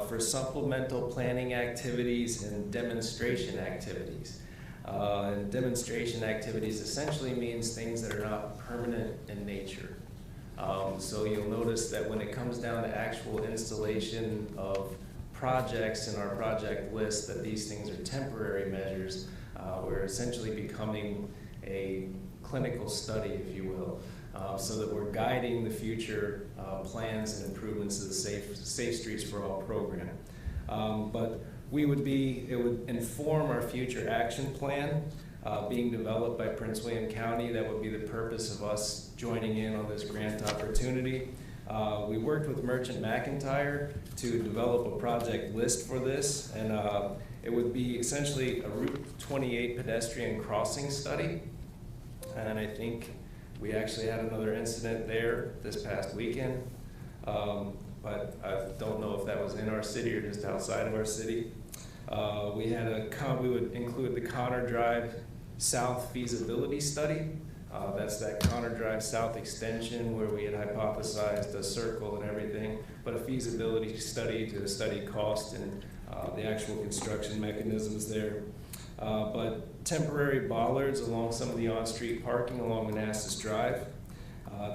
for supplemental planning activities and demonstration activities. And demonstration activities essentially means things that are not permanent in nature. So you'll notice that when it comes down to actual installation of projects in our project list, that these things are temporary measures. We're essentially becoming a clinical study, if you will, so that we're guiding the future plans and improvements of the Safe Streets for All program. But it would inform our future action plan being developed by Prince William County. That would be the purpose of us joining in on this grant opportunity. We worked with Merchant McIntyre to develop a project list for this, and it would be essentially a Route 28 pedestrian crossing study. And I think we actually had another incident there this past weekend, but I don't know if that was in our city or just outside of our city. We would include the Connor Drive South feasibility study. That's that Connor Drive South extension where we had hypothesized a circle and everything, but a feasibility study to study cost and the actual construction mechanisms there. But temporary bollards along some of the on-street parking along Manassas Drive.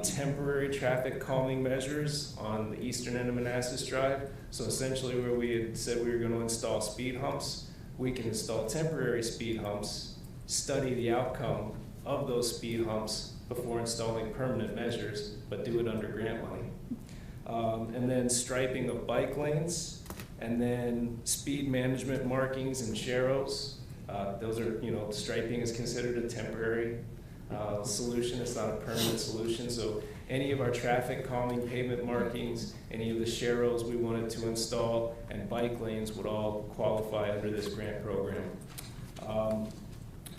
Temporary traffic calming measures on the eastern end of Manassas Drive. So essentially where we had said we were going to install speed humps, we can install temporary speed humps, study the outcome of those speed humps before installing permanent measures, but do it under grant money. And then striping of bike lanes, and then speed management markings and sharrows. Those are, striping is considered a temporary solution. It's not a permanent solution. So any of our traffic calming pavement markings, any of the sharrows we wanted to install, and bike lanes would all qualify under this grant program.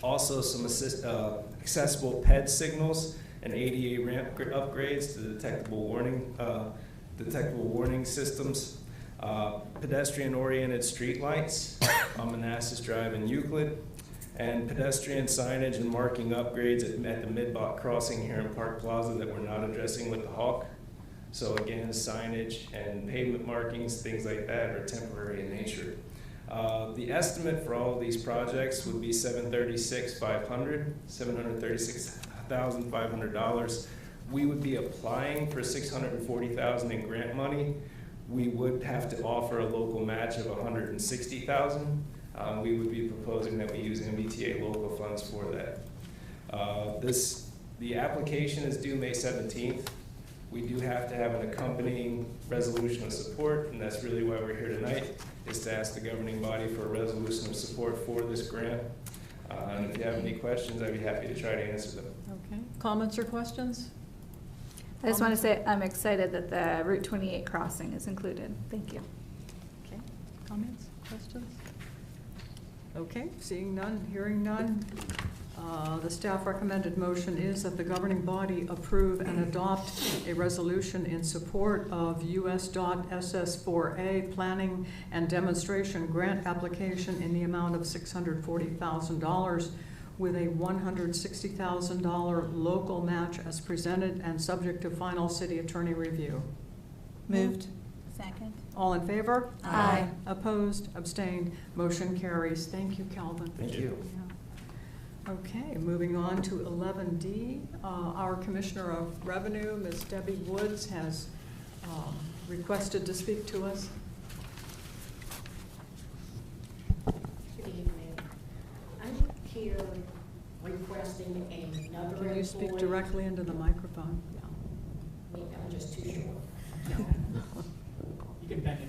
Also some accessible PED signals and ADA ramp upgrades to detectable warning systems. Pedestrian-oriented streetlights on Manassas Drive and Euclid, and pedestrian signage and marking upgrades at the Mid-Bot crossing here in Park Plaza that we're not addressing with the Hawk. So again, signage and pavement markings, things like that are temporary in nature. The estimate for all of these projects would be $736,500. We would be applying for $640,000 in grant money. We would have to offer a local match of $160,000. We would be proposing that we use MBTA local funds for that. The application is due May 17th. We do have to have an accompanying resolution of support, and that's really why we're here tonight, is to ask the governing body for a resolution of support for this grant. And if you have any questions, I'd be happy to try to answer them. Okay. Comments or questions? I just want to say I'm excited that the Route 28 crossing is included. Thank you. Okay. Comments? Questions? Okay. Seeing none, hearing none. The staff recommended motion is that the governing body approve and adopt a resolution in support of US.SS4A Planning and Demonstration Grant Application in the amount of $640,000 with a $160,000 local match as presented and subject to final city attorney review. Moved. Second. All in favor? Aye. Opposed? Abstained? Motion carries. Thank you, Calvin. Thank you. Yeah. Okay, moving on to 11D. Our Commissioner of Revenue, Ms. Debbie Woods, has requested to speak to us. Good evening. I'm here requesting another Can you speak employee. directly into the microphone? Yeah. I'm just too short. You can bend it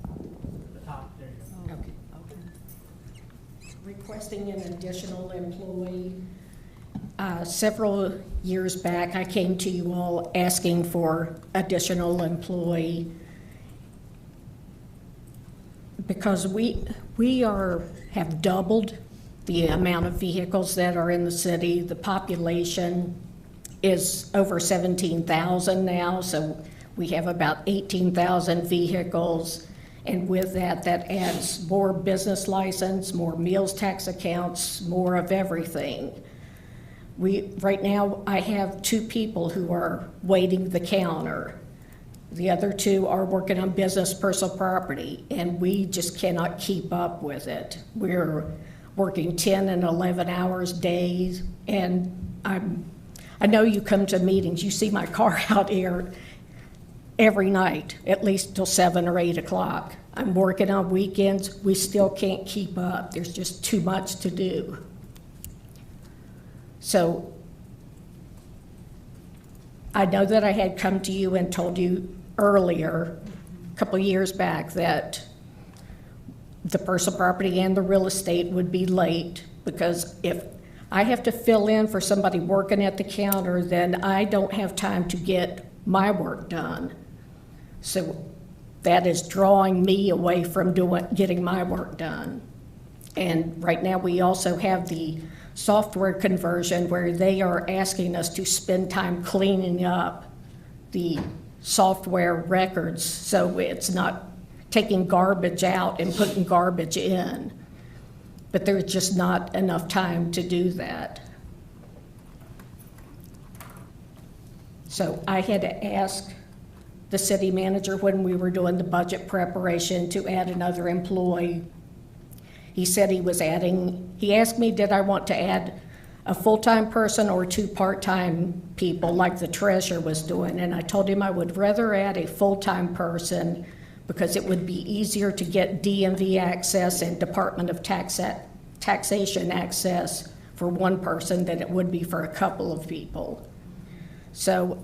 to the top. There you go. Okay. Okay. Requesting an additional employee. Several years back, I came to you all asking for additional employee because we have doubled the amount of vehicles that are in the city. The population is over 17,000 now, so we have about 18,000 vehicles. And with that, that adds more business license, more meals tax accounts, more of everything. Right now, I have 2 people who are waiting the counter. The other 2 are working on business personal property, and we just cannot keep up with it. We're working 10 and 11 hours days, and I know you come to meetings, you see my car out here every night, at least till 7 or 8 o'clock. I'm working on weekends. We still can't keep up. There's just too much to do. So I know that I had come to you and told you earlier, a couple of years back, that the personal property and the real estate would be late, because if I have to fill in for somebody working at the counter, then I don't have time to get my work done. So that is drawing me away from getting my work done. And right now we also have the software conversion where they are asking us to spend time cleaning up the software records, so it's not taking garbage out and putting garbage in. But there's just not enough time to do that. So I had to ask the city manager when we were doing the budget preparation to add another employee. He said he asked me, did I want to add a full-time person or 2 part-time people like the treasurer was doing? And I told him I would rather add a full-time person because it would be easier to get DMV access and Department of Taxation access for one person than it would be for a couple of people. So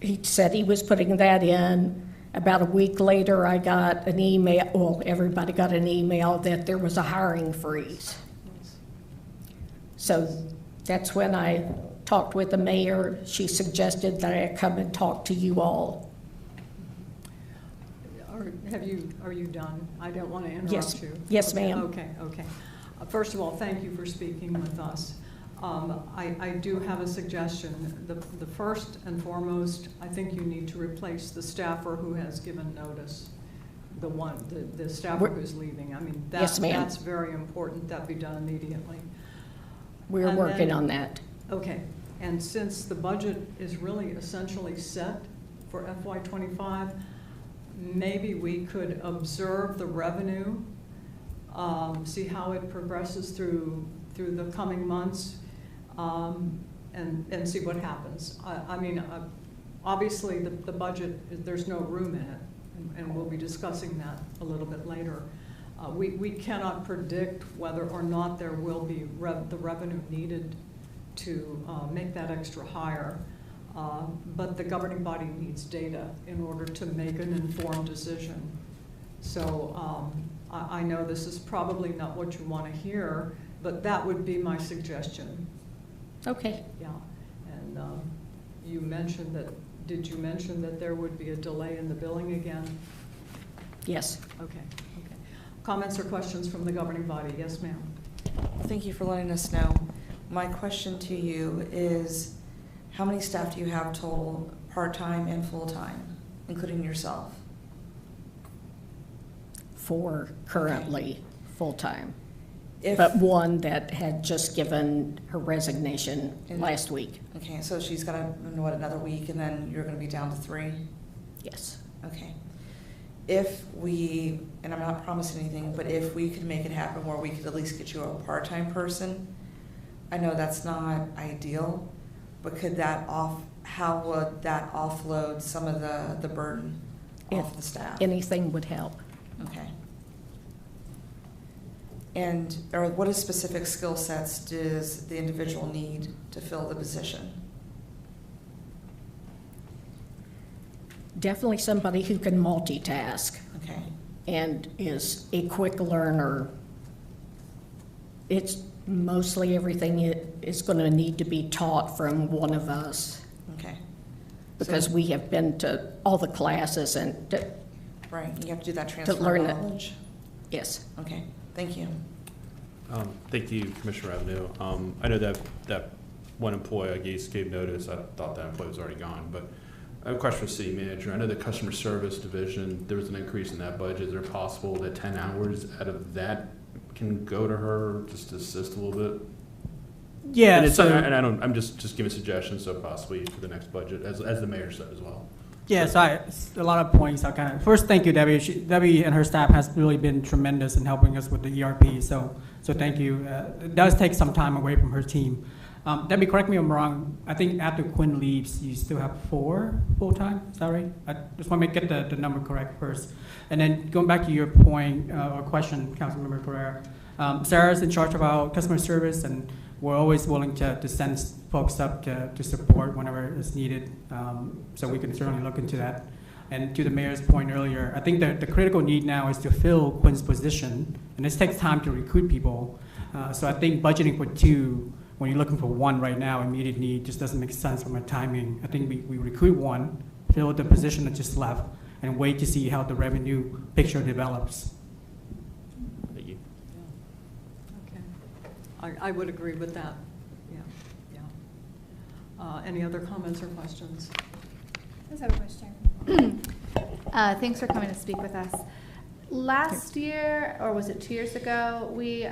he said he was putting that in. About a week later, I got an email, well, everybody got an email that there was a hiring freeze. So that's when I talked with the mayor. She suggested that I come and talk to you all. Are you done? I don't want to interrupt you. Yes, okay, ma'am. Okay. First of all, thank you for speaking with us. I do have a suggestion. The first and foremost, I think you need to replace the staffer who has given notice. The staffer who's leaving. I mean, yes, ma'am. That's very important. That be done immediately. We're working on that. Okay. And since the budget is really essentially set for FY25, maybe we could observe the revenue, see how it progresses through the coming months, and see what happens. I mean, obviously the budget, there's no room in it, and we'll be discussing that a little bit later. We cannot predict whether or not there will be the revenue needed to make that extra hire. But the governing body needs data in order to make an informed decision. So I know this is probably not what you want to hear, but that would be my suggestion. Okay. Yeah. And you mentioned that, did you mention that there would be a delay in the billing again? Yes. Okay. Comments or questions from the governing body? Yes, ma'am. Thank you for letting us know. My question to you is, how many staff do you have total, part-time and full-time, including yourself? 4 currently full-time, but one that had just given her resignation last week. Okay, so she's got another week, and then you're going to be down to 3? Yes. Okay. If we, and I'm not promising anything, but if we could make it happen where we could at least get you a part-time person, I know that's not ideal, but could that how would that offload some of the burden off the staff? Anything would help. Okay. And what specific skill sets does the individual need to fill the position? Definitely somebody who can multitask. Okay. And is a quick learner. It's mostly everything is going to need to be taught from one of us. Okay. Because we have been to all the classes and right, you have to do that transfer to learn of knowledge. Yes. Okay, thank you. Thank you, Commissioner Revenue. I know that one employee I gave notice. I thought that employee was already gone, but I have a question for the city manager. I know the customer service division, there was an increase in that budget. Is it possible that 10 hours out of that can go to her just to assist a little bit? Yeah. I'm just giving suggestions, so possibly for the next budget, as the mayor said as well. Yeah, so a lot of points. First, thank you, Debbie. Debbie and her staff has really been tremendous in helping us with the ERP. So thank you. It does take some time away from her team. Debbie, correct me if I'm wrong. I think after Quinn leaves, you still have 4 full-time. Is that right? I just want to get the number correct first. And then going back to your point or question, Councilmember Carrera, Sarah's in charge of our customer service, and we're always willing to send folks up to support whenever it's needed. So we can certainly look into that. And to the mayor's point earlier, I think that the critical need now is to fill Quinn's position, and this takes time to recruit people. So I think budgeting for 2, when you're looking for 1 right now, immediate need, just doesn't make sense from a timing. I think we recruit 1, fill the position that just left, and wait to see how the revenue picture develops. Thank you. Okay. I would agree with that. Yeah. Any other comments or questions? I just have a question. Thanks for coming to speak with us. Last year, or was it 2 years ago, we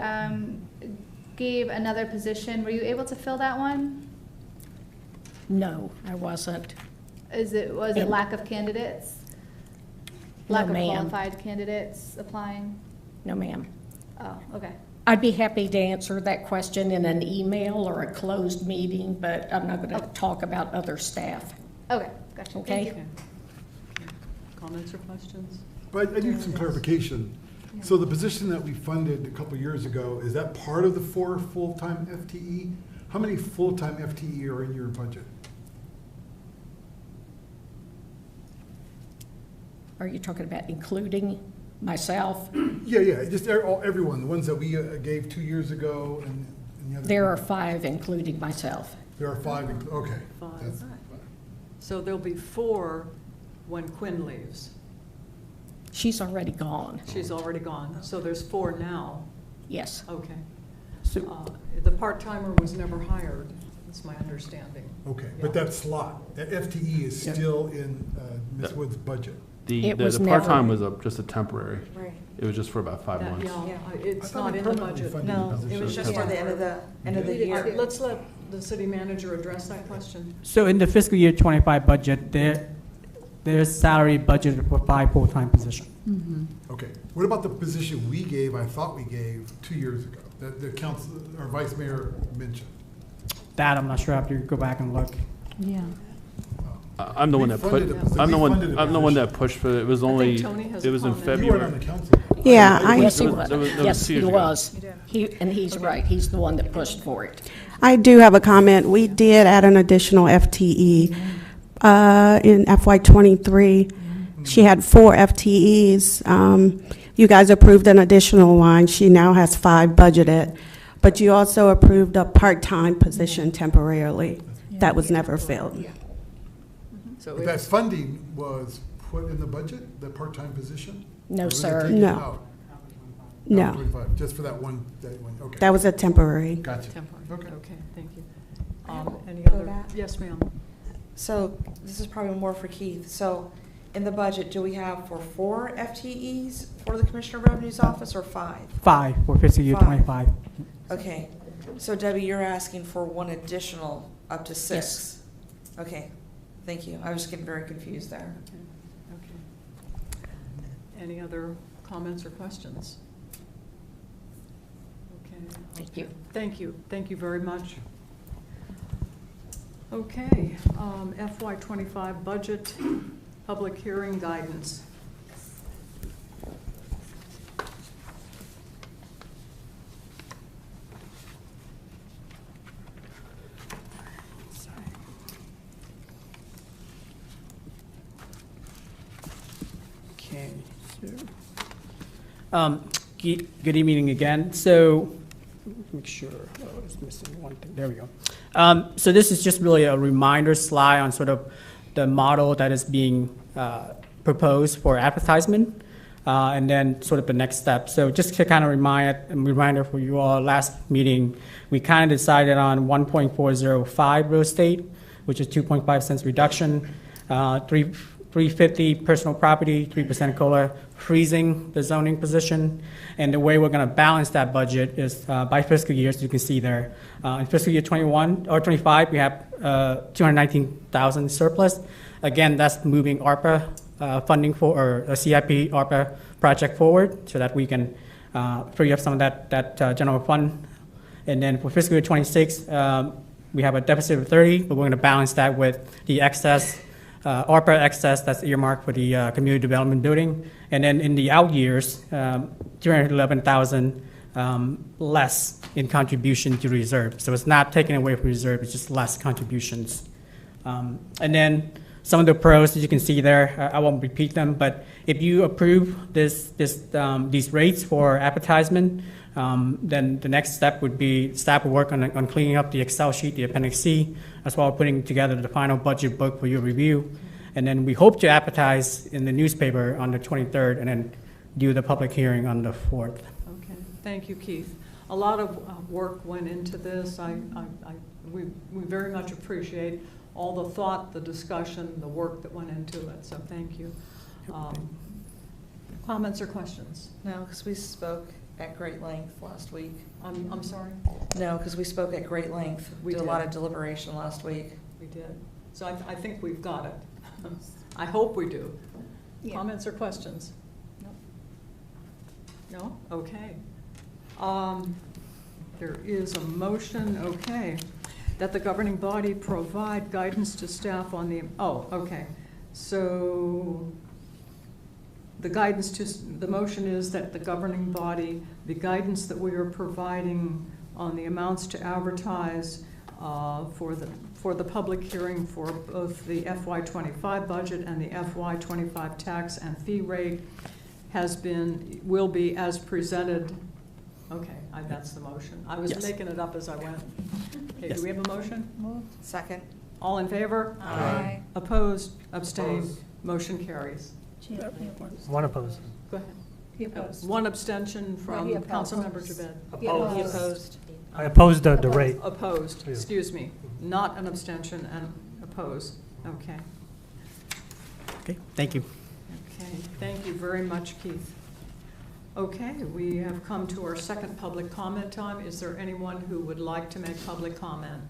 gave another position. Were you able to fill that one? No, I wasn't. Was it lack of candidates? No, Lack of ma'am. qualified candidates applying? No, ma'am. Oh, okay. I'd be happy to answer that question in an email or a closed meeting, but I'm not going to talk about other staff. Okay, gotcha. Okay? Thank you. Okay. Comments or questions? But I need some clarification. So the position that we funded a couple years ago, is that part of the 4 full-time FTE? How many full-time FTE are in your budget? Are you talking about including myself? Yeah, just everyone, the ones that we gave 2 years ago and the other. There are 5, including myself. There are 5, okay. 5. That's- So there'll be 4 when Quinn leaves. She's already gone. She's already gone, so there's 4 now. Yes. Okay. So, The part-timer was never hired, that's my understanding. Okay, Yeah. but that slot, that FTE is still in Ms. Wood's budget. The It was part-time never- was just a temporary. Right. It was just for about 5 That- months. yeah, I it's thought not we in the permanently budget. funded No, the it was position. just for the end of the year. Let's let the city manager address that question. so in the fiscal year 25 budget, there's salary budgeted for 5 full-time positions. Okay, what about the position we gave, I thought we gave 2 years ago, that the council, our vice mayor mentioned? That I'm not sure, I have to go back and look. Yeah. I'm the one that put. We funded a I'm the one. position. I'm the one that pushed for it. It was only. Tony has It a was in comment. You weren't on February. the council. Yeah, Yes, he That was. was Yes, 2 he years ago. was. And he's right. He's the one that pushed for it. I do have a comment. We did add an additional FTE in FY '23. She had 4 FTEs. You guys approved an additional one. She now has 5 budgeted. But you also approved a part-time position temporarily. That was never filled. So But that funding was put in the budget, the part-time position? No, Or was it sir. taken No. out? No, 25, just for that one, okay. that was a temporary. Gotcha. temporary, Okay. okay, thank you. Any Go other? back. Yes, ma'am. So this is probably more for Keith. So in the budget, do we have for 4 FTEs for the Commissioner of Revenue's office or 5? 5 for fiscal year 5. 25. Okay, so Debbie, you're asking for 1 additional up to 6? Okay, thank you. I was getting very confused there. Okay. Any other comments or questions? Okay. Thank you. Thank you. Thank you very much. Okay, FY '25 budget, public hearing guidance. Okay. Good evening again. So, make sure, I was missing one thing. There we go. So this is just really a reminder slide on sort of the model that is being proposed for advertisement, and then sort of the next step. So just to kind of reminder for you all, last meeting, we kind of decided on 1.405 real estate, which is 2.5 cents reduction, 350 personal property, 3% COLA, freezing the zoning position. And the way we're going to balance that budget is by fiscal year, so you can see there. In fiscal year 21 or 25, we have 219,000 surplus. Again, that's moving ARPA funding for, or a CIP ARPA project forward so that we can free up some of that general fund. And then for fiscal year 26, we have a deficit of 30, but we're going to balance that with the excess ARPA excess that's earmarked for the community development building. And then in the out years, 311,000 less in contribution to reserve. So it's not taken away from reserve, it's just less contributions. And then some of the pros that you can see there. I won't repeat them, but if you approve these rates for advertisement, then the next step would be staff will work on cleaning up the Excel sheet, the Appendix C, as well as putting together the final budget book for your review. And then we hope to advertise in the newspaper on the 23rd and then do the public hearing on the 4th. Okay, thank you, Keith. A lot of work went into this. We very much appreciate all the thought, the discussion, the work that went into it, so thank you. Comments or questions? No, because we spoke at great length last week. I'm sorry? No, because we spoke at great length. We did a lot of deliberation last week. We did. So I think we've got it. I hope we do. Yeah. Comments or questions? No? Okay. There is a motion, okay, that the governing body provide guidance to staff on the, okay. So the motion is that the governing body, the guidance that we are providing on the amounts to advertise for the public hearing for both the FY25 budget and the FY25 tax and fee rate will be as presented. Okay, that's the motion. I was Yes. making it up as I went. Okay, Yes. do we have a motion? Second. All in favor? Aye. Opposed? Abstained? Motion carries. One opposed. Go ahead. He opposed. One abstention from he opposed. Councilmember Jabed. He opposed. Opposed. I opposed the rate. Opposed, Yeah. excuse me. Not an abstention and opposed. Okay. Okay, thank you. Okay, thank you very much, Keith. Okay, we have come to our second public comment time. Is there anyone who would like to make public comment?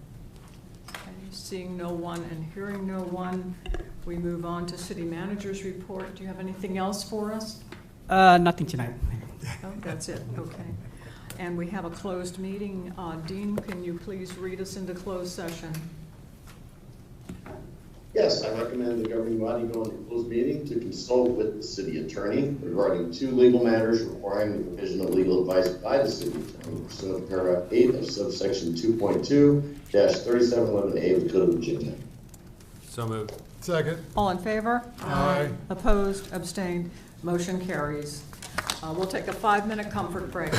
Okay, seeing no one and hearing no one, we move on to city manager's report. Do you have anything else for us? Nothing tonight. Oh, that's it, okay. And we have a closed meeting. Dean, can you please read us into closed session? Yes, I recommend the governing body go into closed meeting to consult with the city attorney regarding 2 legal matters requiring the provision of legal advice by the city attorney pursuant to paragraph 8 of subsection 2.2-3711A of the Code of Virginia. So moved. Second. All in favor? Aye. Opposed, abstained, motion carries. We'll take a 5-minute comfort break.